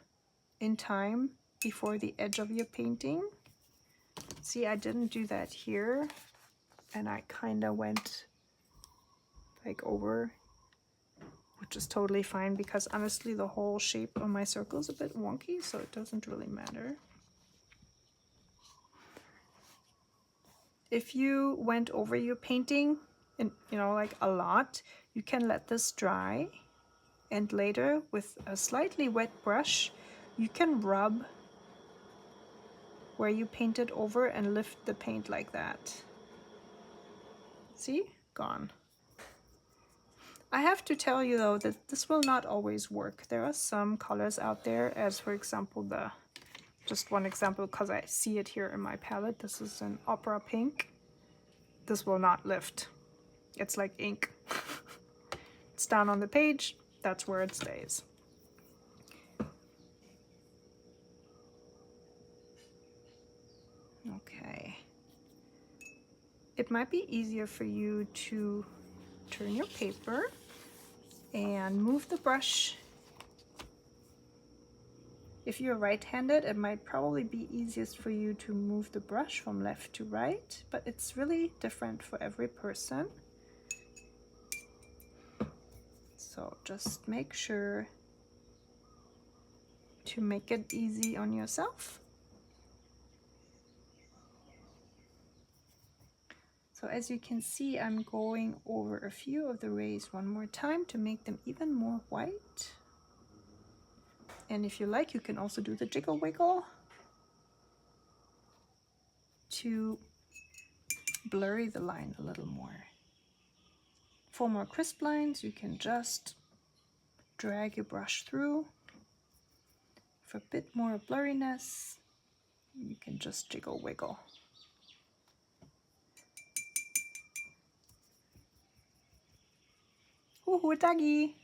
in time before the edge of your painting. See, I didn't do that here, and I kind of went like over, which is totally fine because honestly the whole shape of my circle is a bit wonky, so it doesn't really matter. If you went over your painting, and like a lot, you can let this dry, and later with a slightly wet brush you can rub where you painted over and lift the paint like that. See? Gone. I have to tell you though that this will not always work. There are some colors out there, as for example just one example because I see it here in my palette. This is an opera pink. This will not lift. It's like ink. It's down on the page, that's where it stays. Okay. It might be easier for you to turn your paper and move the brush. If you're right-handed, it might probably be easiest for you to move the brush from left to right, but it's really different for every person. So just make sure to make it easy on yourself. So as you can see, I'm going over a few of the rays one more time to make them even more white. And if you like, you can also do the jiggle wiggle to blurry the line a little more. For more crisp lines, you can just drag your brush through. For a bit more blurriness, you can just jiggle wiggle. Ooh, doggy!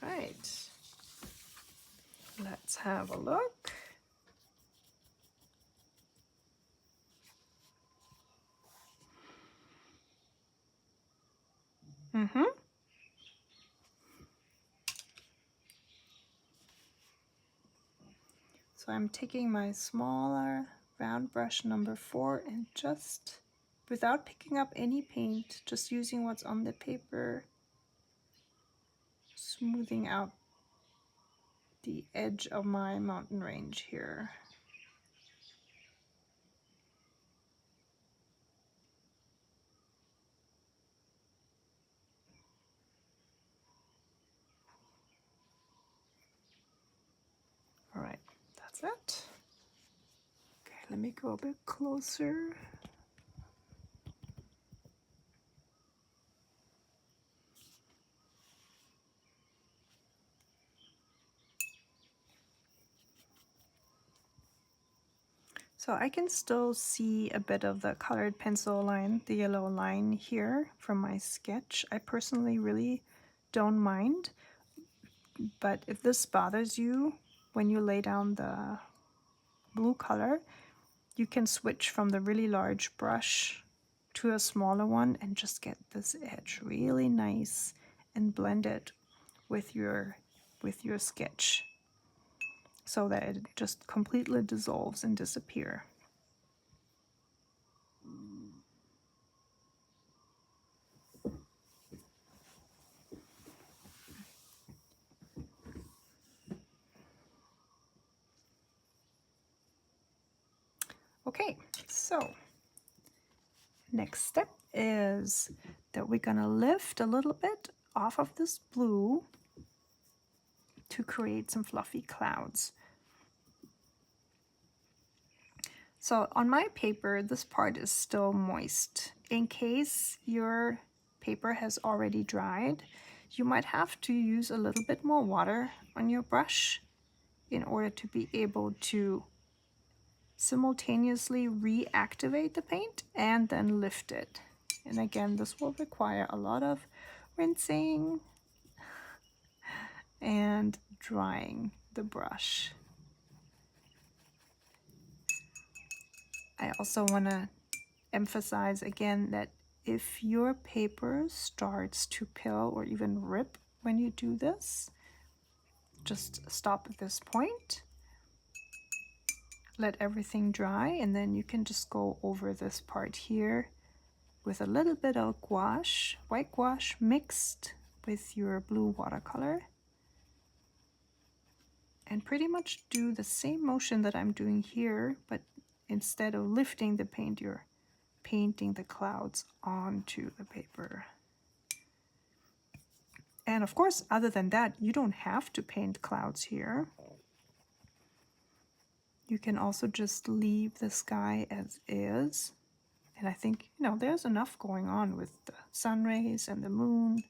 Right, let's have a look. So I'm taking my smaller round brush number 4 and just, without picking up any paint, just using what's on the paper, smoothing out the edge of my mountain range here. All right, that's it. Okay, let me go a bit closer. So I can still see a bit of the colored pencil line, the yellow line here from my sketch. I personally really don't mind, but if this bothers you when you lay down the blue color, you can switch from the really large brush to a smaller one and just get this edge really nice and blend it with your sketch so that it just completely dissolves and disappears. Okay, so next step is that we're gonna lift a little bit off of this blue to create some fluffy clouds. So on my paper, this part is still moist. In case your paper has already dried, you might have to use a little bit more water on your brush in order to be able to simultaneously reactivate the paint and then lift it. And again, this will require a lot of rinsing and drying the brush. I also want to emphasize again that if your paper starts to peel or even rip when you do this, just stop at this point, let everything dry, and then you can just go over this part here with a little bit of gouache, white gouache mixed with your blue watercolor, and pretty much do the same motion that I'm doing here, but instead of lifting the paint, you're painting the clouds onto the paper. And of course, other than that, you don't have to paint clouds here. You can also just leave the sky as is. And I think, you know, there's enough going on with the sun rays and the moon.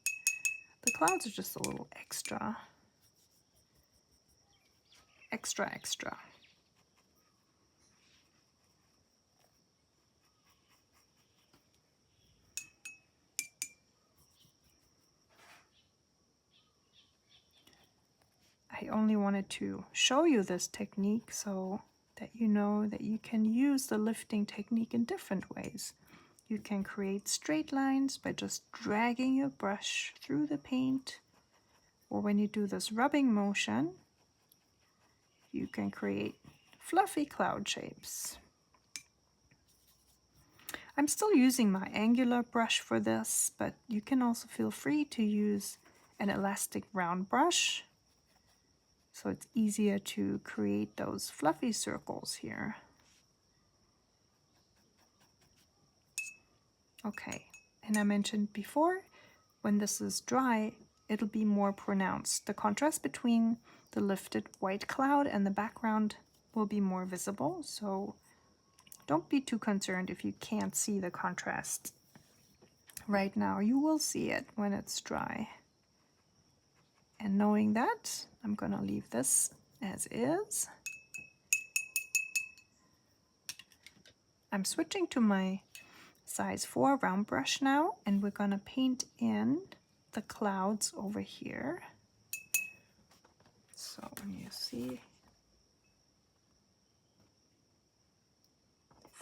The clouds are just a little extra. Extra. I only wanted to show you this technique so that you know that you can use the lifting technique in different ways. You can create straight lines by just dragging your brush through the paint, or when you do this rubbing motion, you can create fluffy cloud shapes. I'm still using my angular brush for this, but you can also feel free to use an elastic round brush, so it's easier to create those fluffy circles here. Okay, and I mentioned before, when this is dry, it'll be more pronounced. The contrast between the lifted white cloud and the background will be more visible, so don't be too concerned if you can't see the contrast right now. You will see it when it's dry. And knowing that, I'm gonna leave this as is. I'm switching to my size 4 round brush now, and we're gonna paint in the clouds over here. So when you see,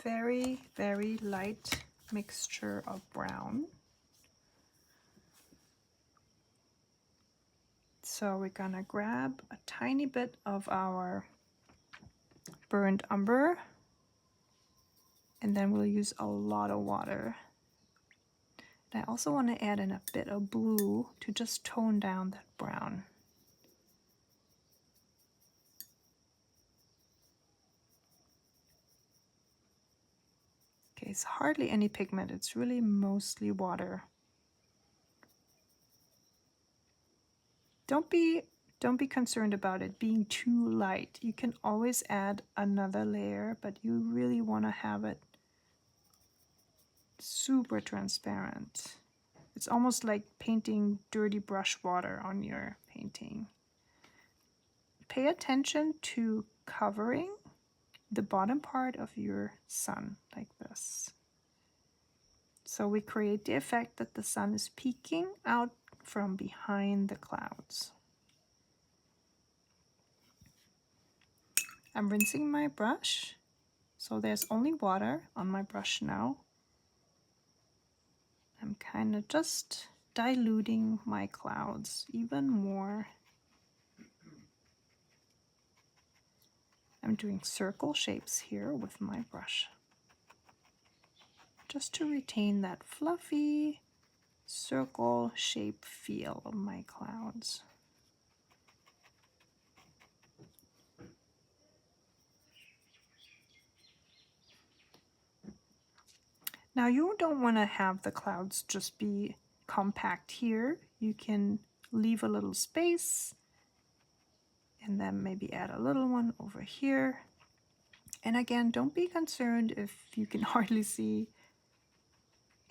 very light mixture of brown. So we're gonna grab a tiny bit of our burnt umber, and then we'll use a lot of water. And I also want to add in a bit of blue to just tone down that brown. Okay, it's hardly any pigment, it's really mostly water. Don't be concerned about it being too light. You can always add another layer, but you really want to have it super transparent. It's almost like painting dirty brush water on your painting. Pay attention to covering the bottom part of your sun like this. So we create the effect that the sun is peeking out from behind the clouds. I'm rinsing my brush, so there's only water on my brush now. I'm kind of just diluting my clouds even more. I'm doing circle shapes here with my brush, just to retain that fluffy circle shape feel of my clouds. Now you don't want to have the clouds just be compact here. You can leave a little space and then maybe add a little one over here. And again, don't be concerned if you can hardly see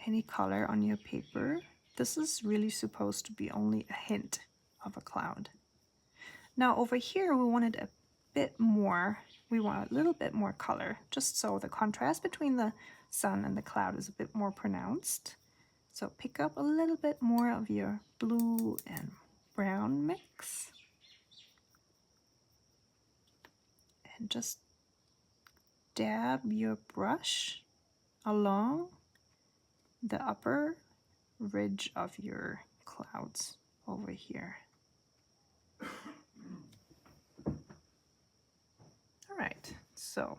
any color on your paper. This is really supposed to be only a hint of a cloud. Now over here we wanted a bit more, we want a little bit more color, just so the contrast between the sun and the cloud is a bit more pronounced. So pick up a little bit more of your blue and brown mix and just dab your brush along the upper ridge of your clouds over here. All right, so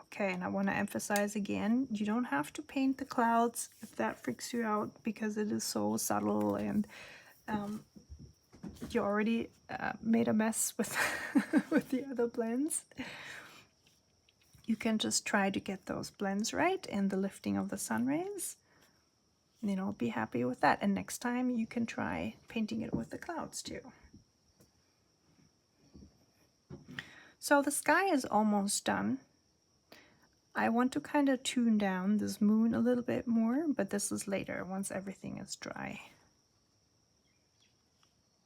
okay, and I want to emphasize again, you don't have to paint the clouds if that freaks you out, because it is so subtle and you already made a mess with with the other blends. You can just try to get those blends right and the lifting of the sun rays, and then I'll be happy with that. And next time you can try painting it with the clouds too. So the sky is almost done. I want to kind of tune down this moon a little bit more, but this is later once everything is dry.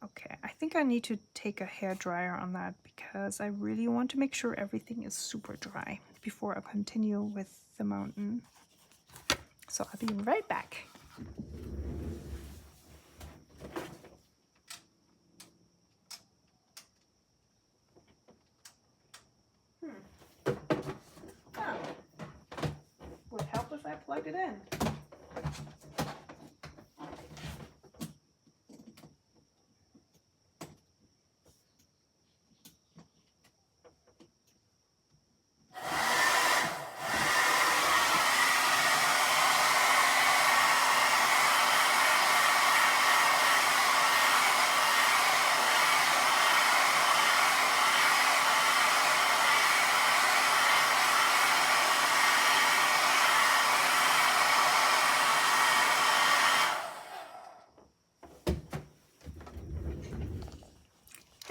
Okay, I think I need to take a hair dryer on that because I really want to make sure everything is super dry before I continue with the mountain. So I'll be right back. Oh, would help if I plugged it in.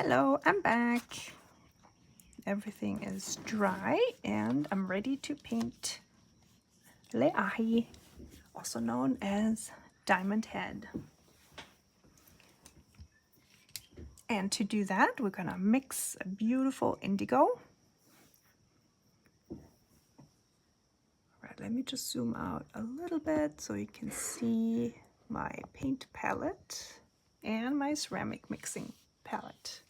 Hello, I'm back. Everything is dry and I'm ready to paint Lēʻahi, also known as Diamond Head. And to do that, we're gonna mix a beautiful indigo. All right, let me just zoom out a little bit so you can see my paint palette and my ceramic mixing palette.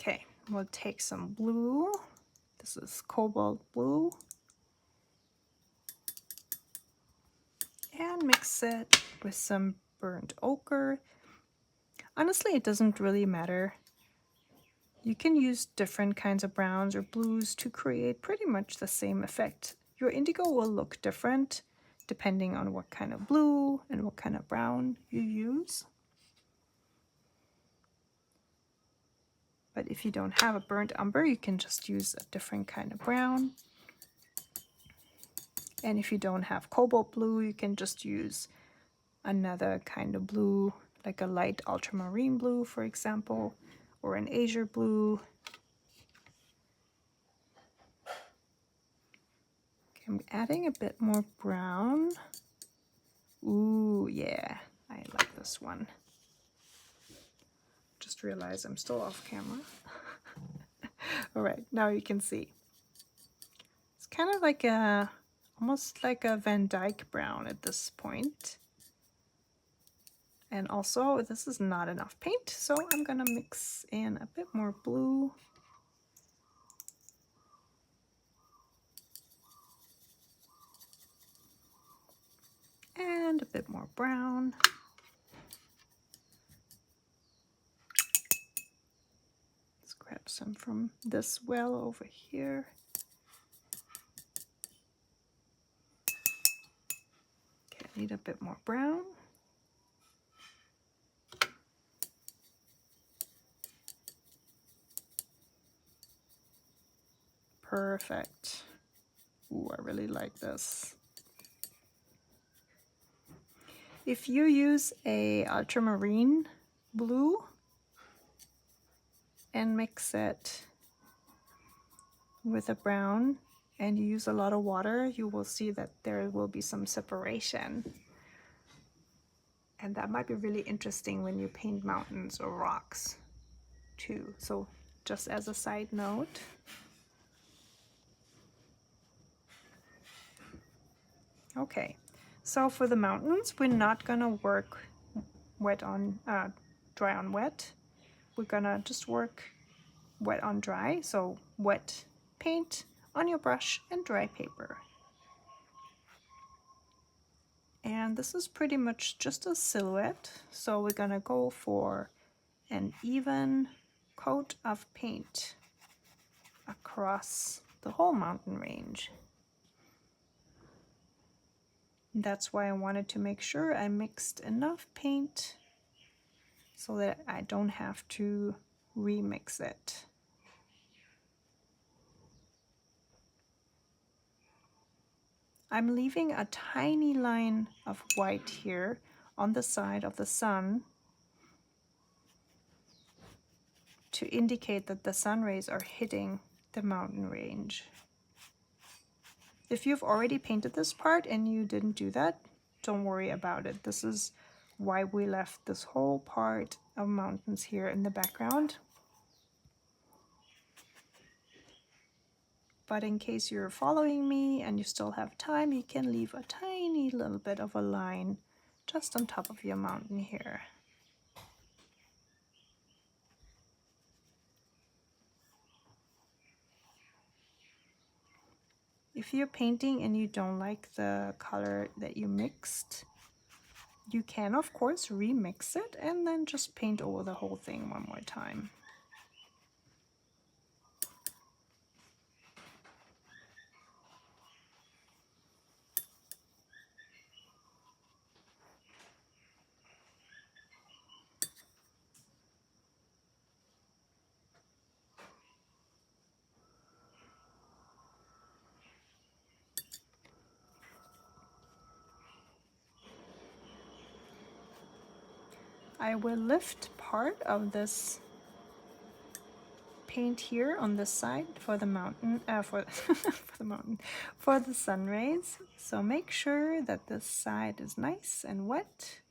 Okay, we'll take some blue. This is cobalt blue. And mix it with some burnt ochre. Honestly, it doesn't really matter. You can use different kinds of browns or blues to create pretty much the same effect. Your indigo will look different depending on what kind of blue and what kind of brown you use. But if you don't have a burnt umber, you can just use a different kind of brown. And if you don't have cobalt blue, you can just use another kind of blue, like a light ultramarine blue, for example, or an azure blue. Okay, I'm adding a bit more brown Ooh, yeah, I like this one. Just realized I'm still off camera. All right, now you can see. It's kind of like almost like a Van Dyke brown at this point. And also, this is not enough paint, so I'm gonna mix in a bit more blue. And a bit more brown. Let's grab some from this well over here. Okay, I need a bit more brown. Perfect. Ooh, I really like this. If you use a ultramarine blue and mix it with a brown and you use a lot of water, you will see that there will be some separation. And that might be really interesting when you paint mountains or rocks too. So just as a side note. Okay, so for the mountains, we're not gonna work wet on dry on wet. We're gonna just work wet on dry. So wet paint on your brush and dry paper. And this is pretty much just a silhouette. So we're gonna go for an even coat of paint across the whole mountain range. That's why I wanted to make sure I mixed enough paint so that I don't have to remix it. I'm leaving a tiny line of white here on the side of the sun to indicate that the sun rays are hitting the mountain range. If you've already painted this part and you didn't do that, don't worry about it. This is why we left this whole part of mountains here in the background. But in case you're following me and you still have time, you can leave a tiny little bit of a line just on top of your mountain here. If you're painting and you don't like the color that you mixed, you can of course remix it and then just paint over the whole thing one more time. I will lift part of this paint here on this side for the mountain, for the sun rays. So make sure that this side is nice and wet.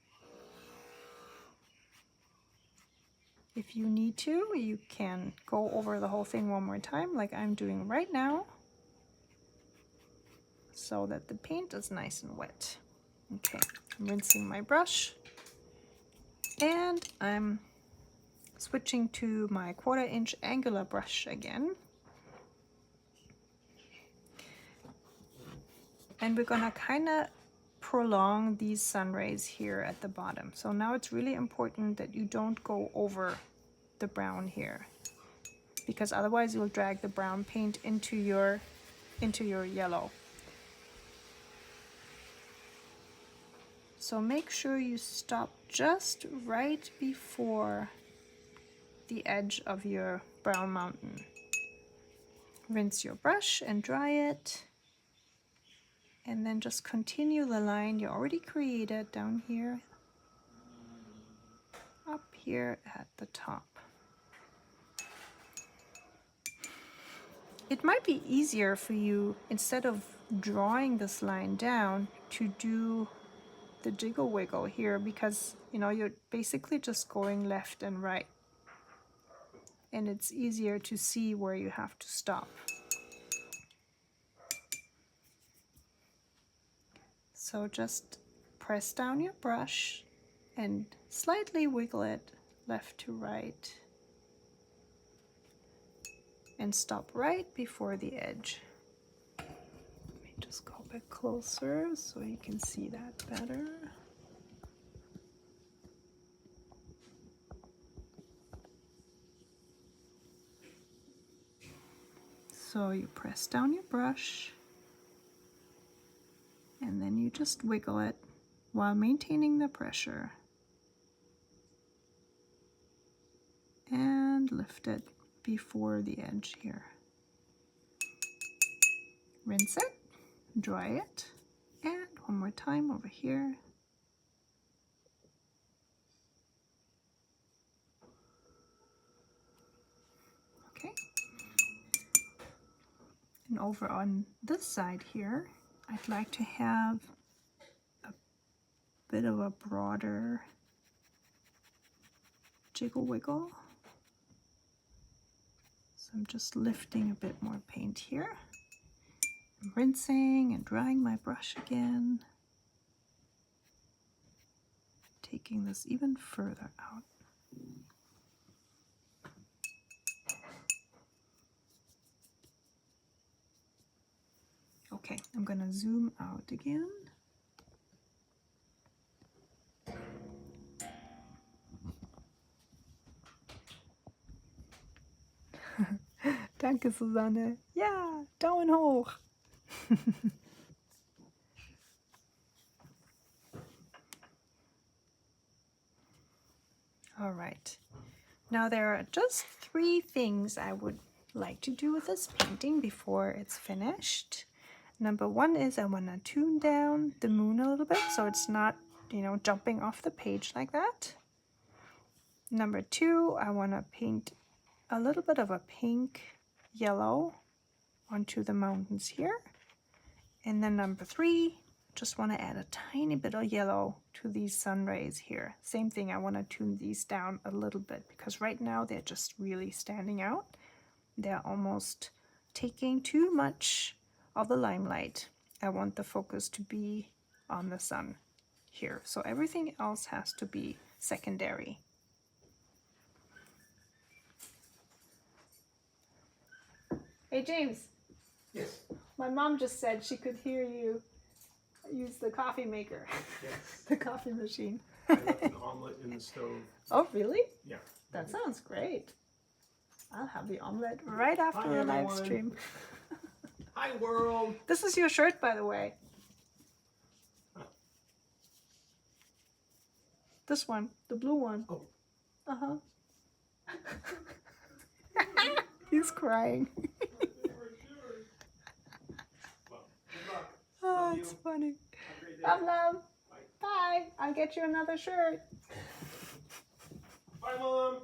If you need to, you can go over the whole thing one more time like I'm doing right now, so that the paint is nice and wet. Okay, I'm rinsing my brush and I'm switching to my 1/4 inch angular brush again. And we're gonna kind of prolong these sun rays here at the bottom. So now it's really important that you don't go over the brown here, because otherwise you'll drag the brown paint into your yellow. So make sure you stop just right before the edge of your brown mountain. Rinse your brush and dry it. And then just continue the line you already created down here, up here at the top. It might be easier for you, instead of drawing this line down, to do the jiggle wiggle here, because you know you're basically just going left and right, and it's easier to see where you have to stop. So just press down your brush and slightly wiggle it left to right, and stop right before the edge. Let me just go a bit closer so you can see that better. So you press down your brush and then you just wiggle it while maintaining the pressure, and lift it before the edge here. Rinse it, dry it, and one more time over here. Okay. And over on this side here, I'd like to have a bit of a broader jiggle wiggle. So I'm just lifting a bit more paint here. I'm rinsing and drying my brush again. Taking this even further out. Okay, I'm gonna zoom out again. Danke, Susanne. Ja, Daumen hoch. All right. Now there are just 3 things I would like to do with this painting before it's finished. Number 1 is I want to tune down the moon a little bit so it's not, you know, jumping off the page like that. Number 2, I want to paint a little bit of a pink yellow onto the mountains here. And then number 3, just want to add a tiny bit of yellow to these sun rays here. Same thing, I want to tune these down a little bit because right now they're just really standing out. They're almost taking too much of the limelight. I want the focus to be on the sun here. So everything else has to be secondary. Hey James. Yes. My mom just said she could hear you use the coffee maker. Yes. The coffee machine. I left an omelet in the stove. Oh, really? Yeah. That sounds great. I'll have the omelet right after Hi, the live everyone. stream. Hi, world. This is your shirt, by the way. This one, the blue one. Oh. Uh-huh. He's crying. Oh, it's funny. Love, love. Bye. I'll get you another shirt. Bye, Mom.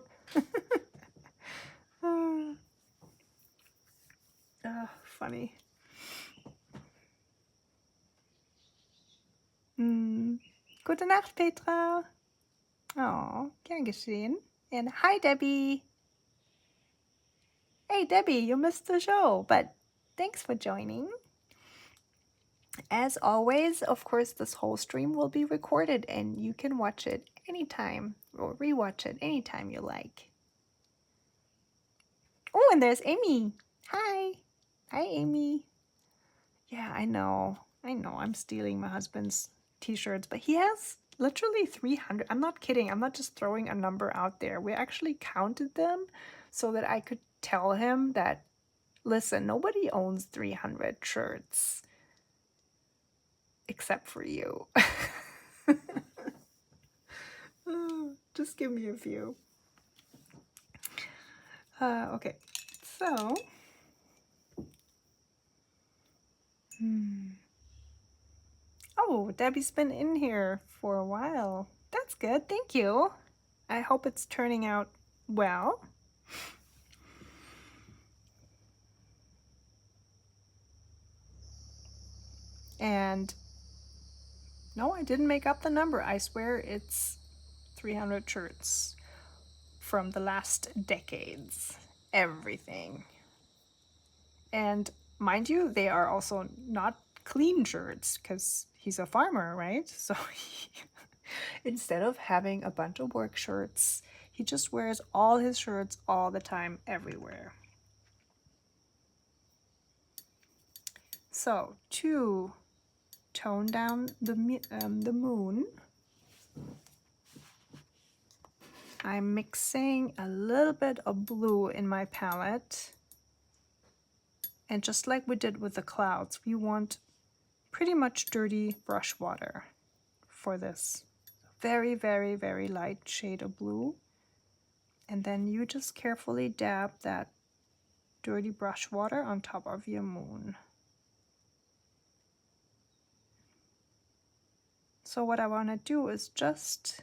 Funny. Gute Nacht, Petra. Oh, gern geschehen. And hi, Debbie. Hey, Debbie, you missed the show, but thanks for joining. As always, of course, this whole stream will be recorded and you can watch it anytime or rewatch it anytime you like. Oh, and there's Amy. Hi. Hi, Amy. Yeah, I know. I'm stealing my husband's t-shirts, but he has literally 300. I'm not kidding. I'm not just throwing a number out there. We actually counted them so that I could tell him that, listen, nobody owns 300 shirts except for you. Just give me a few. Okay, so oh, Debbie's been in here for a while. That's good, thank you. I hope it's turning out well. And No, I didn't make up the number. I swear it's 300 shirts from the last decades. Everything. And mind you, they are also not clean shirts because he's a farmer, right? So instead of having a bunch of work shirts, he just wears all his shirts all the time, everywhere. So to tone down the moon, I'm mixing a little bit of blue in my palette. And just like we did with the clouds, we want pretty much dirty brush water for this very, very, very light shade of blue. And then you just carefully dab that dirty brush water on top of your moon. So what I want to do is just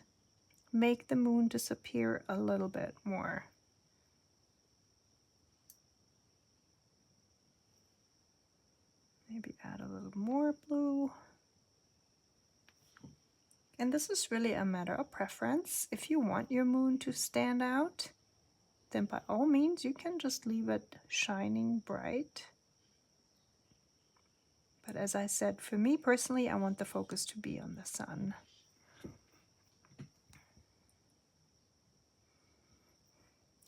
make the moon disappear a little bit more. Maybe add a little more blue. And this is really a matter of preference. If you want your moon to stand out, then by all means you can just leave it shining bright. But as I said, for me personally, I want the focus to be on the sun.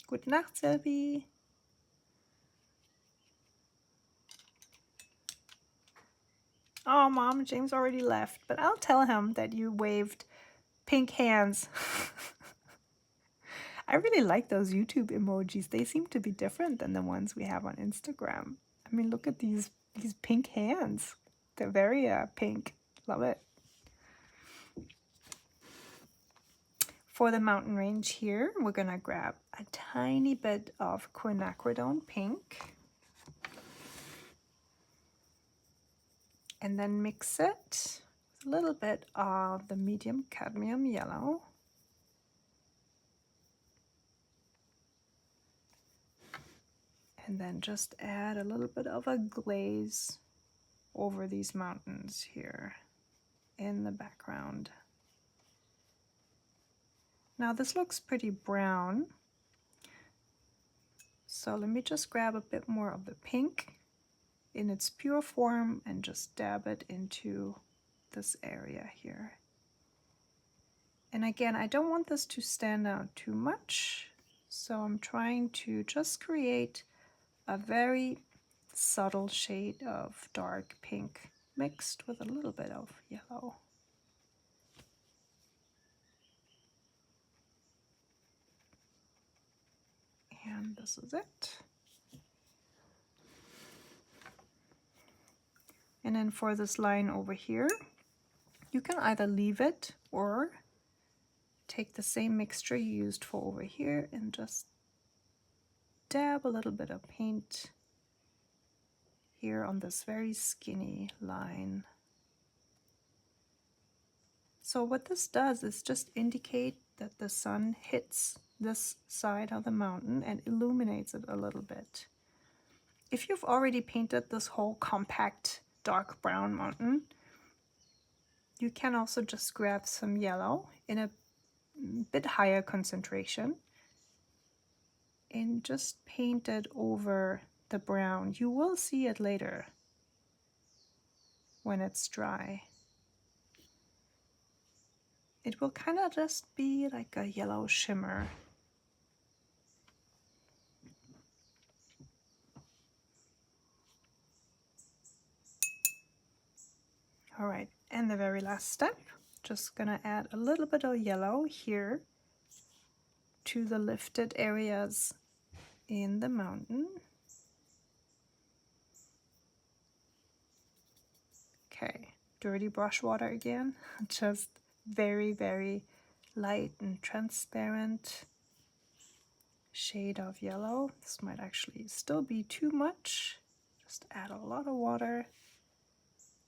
Gute Nacht, Sylvie. Oh, Mom, James already left, but I'll tell him that you waved pink hands. I really like those YouTube emojis. They seem to be different than the ones we have on Instagram. I mean, look at these pink hands. They're very pink. Love it. For the mountain range here, we're going to grab a tiny bit of quinacridone pink. And then mix it with a little bit of the medium cadmium yellow. And then just add a little bit of a glaze over these mountains here in the background. Now this looks pretty brown. So let me just grab a bit more of the pink in its pure form and just dab it into this area here. And again, I don't want this to stand out too much, so I'm trying to just create a very subtle shade of dark pink mixed with a little bit of yellow. And this is it. And then for this line over here, you can either leave it or take the same mixture you used for over here and just dab a little bit of paint here on this very skinny line. So what this does is just indicate that the sun hits this side of the mountain and illuminates it a little bit. If you've already painted this whole compact dark brown mountain, you can also just grab some yellow in a bit higher concentration and just paint it over the brown. You will see it later when it's dry. It will kind of just be like a yellow shimmer. All right, and the very last step, just gonna add a little bit of yellow here to the lifted areas in the mountain. Okay, dirty brush water again, just very, very light and transparent shade of yellow. This might actually still be too much. Just add a lot of water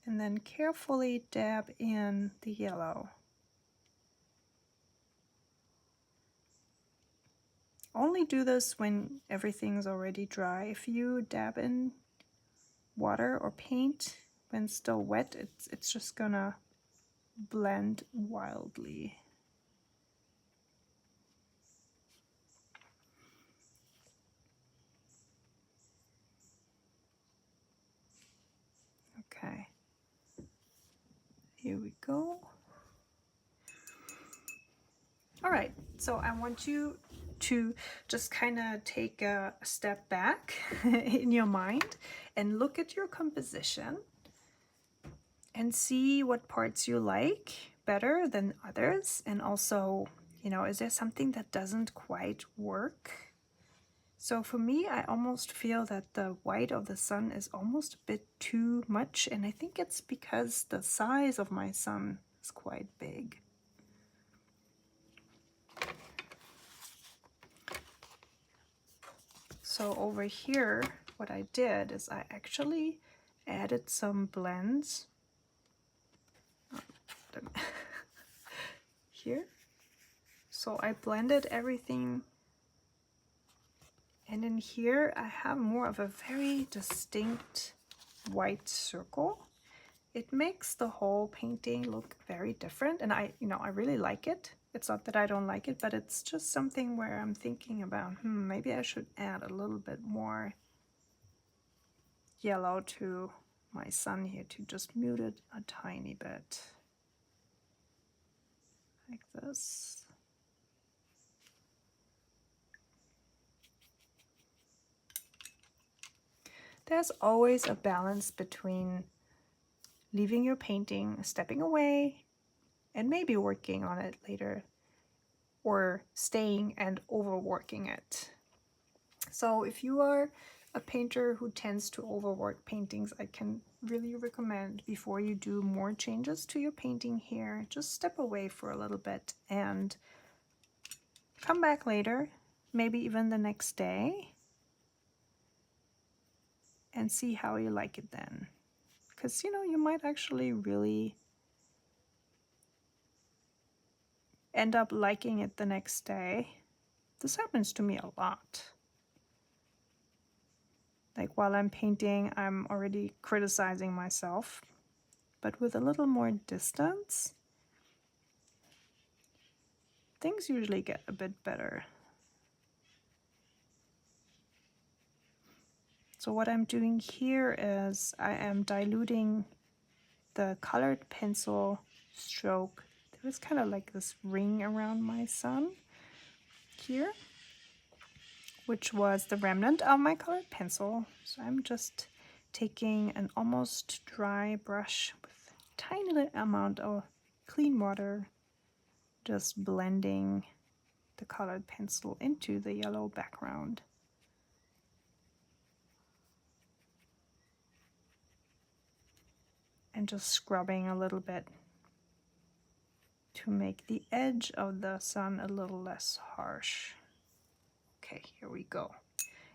and then carefully dab in the yellow. Only do this when everything's already dry. If you dab in water or paint when still wet, it's just gonna blend wildly. Okay, here we go. All right, so I want you to just kind of take a step back in your mind and look at your composition and see what parts you like better than others. And also, you know, is there something that doesn't quite work? So for me, I almost feel that the white of the sun is almost a bit too much. And I think it's because the size of my sun is quite big. So over here, what I did is I actually added some blends here. So I blended everything, and in here I have more of a very distinct white circle. It makes the whole painting look very different, and I really like it. It's not that I don't like it, but it's just something where I'm thinking about, maybe I should add a little bit more yellow to my sun here to just mute it a tiny bit. Like this. There's always a balance between leaving your painting, stepping away, and maybe working on it later, or staying and overworking it. So if you are a painter who tends to overwork paintings, I can really recommend, before you do more changes to your painting here, just step away for a little bit and come back later, maybe even the next day, and see how you like it then. Because, you know, you might actually really end up liking it the next day. This happens to me a lot. Like while I'm painting, I'm already criticizing myself, but with a little more distance, things usually get a bit better. So what I'm doing here is I am diluting the colored pencil stroke. There was kind of like this ring around my sun here, which was the remnant of my colored pencil. So I'm just taking an almost dry brush with a tiny little amount of clean water, just blending the colored pencil into the yellow background. And just scrubbing a little bit to make the edge of the sun a little less harsh. Okay, here we go.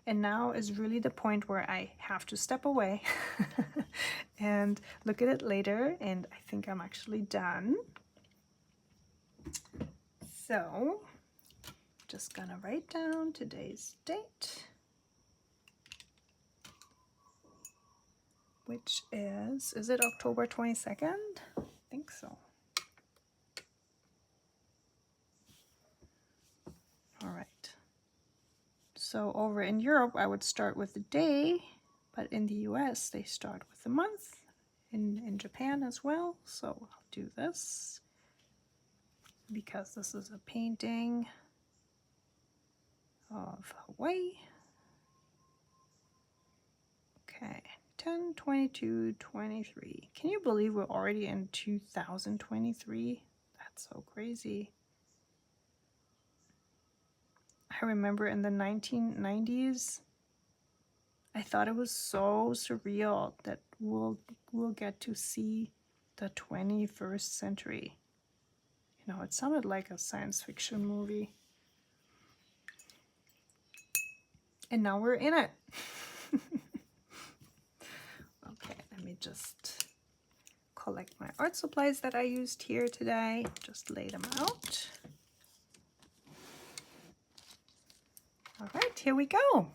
And now is really the point where I have to step away and look at it later, and I think I'm actually done. So, just gonna write down today's date, which is it October 22nd? I think so. All right. So over in Europe, I would start with the day, but in the US, they start with the month, in Japan as well. So I'll do this because this is a painting of Hawaii. Okay, 10, 22, 23. Can you believe we're already in 2023? That's so crazy. I remember in the 1990s, I thought it was so surreal that we'll get to see the 21st century. You know, it sounded like a science fiction movie. And now we're in it. Okay, let me just collect my art supplies that I used here today. Just lay them out. All right, here we go.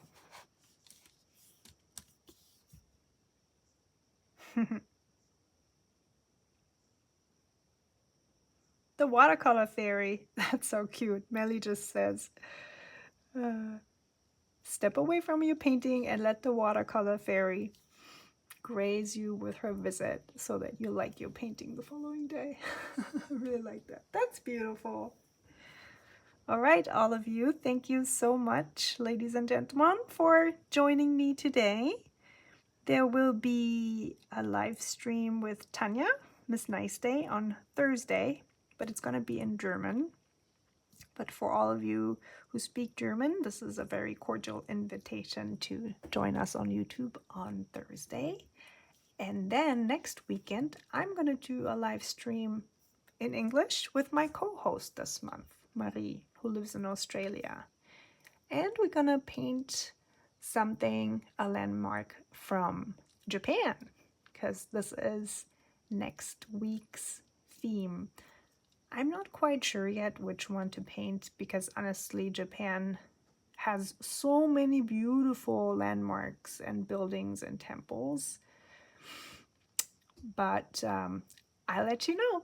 The watercolor fairy. That's so cute. Melly just says, step away from your painting and let the watercolor fairy graze you with her visit so that you like your painting the following day. I really like that. That's beautiful. All right, all of you, thank you so much, ladies and gentlemen, for joining me today. There will be a live stream with Tanya, Miss Nice Day, on Thursday, but it's going to be in German. But for all of you who speak German, this is a very cordial invitation to join us on YouTube on Thursday. And then next weekend, I'm going to do a live stream in English with my co-host this month, Marie, who lives in Australia. And we're going to paint something, a landmark from Japan, because this is next week's theme. I'm not quite sure yet which one to paint, because honestly, Japan has so many beautiful landmarks and buildings and temples. But I'll let you know.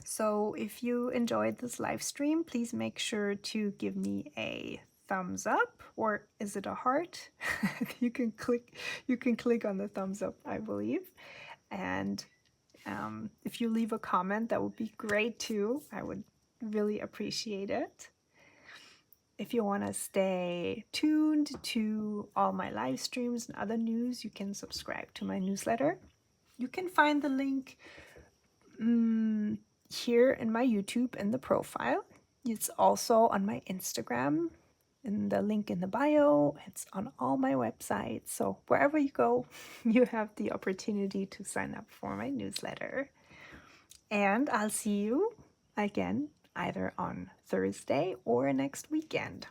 So if you enjoyed this live stream, please make sure to give me a thumbs up, or is it a heart? You can click on the thumbs up, I believe. And if you leave a comment, that would be great too. I would really appreciate it. If you want to stay tuned to all my live streams and other news, you can subscribe to my newsletter. You can find the link here in my YouTube in the profile. It's also on my Instagram in the link in the bio. It's on all my websites. So wherever you go, you have the opportunity to sign up for my newsletter. And I'll see you again either on Thursday or next weekend.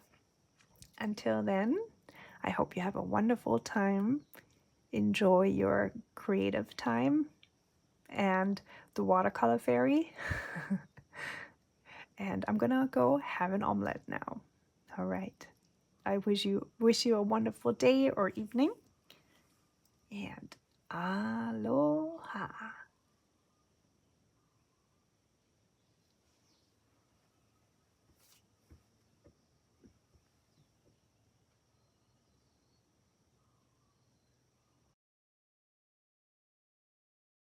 Until then, I hope you have a wonderful time. Enjoy your creative time and the watercolor fairy. And I'm gonna go have an omelette now. All right. I wish you a wonderful day or evening. And aloha.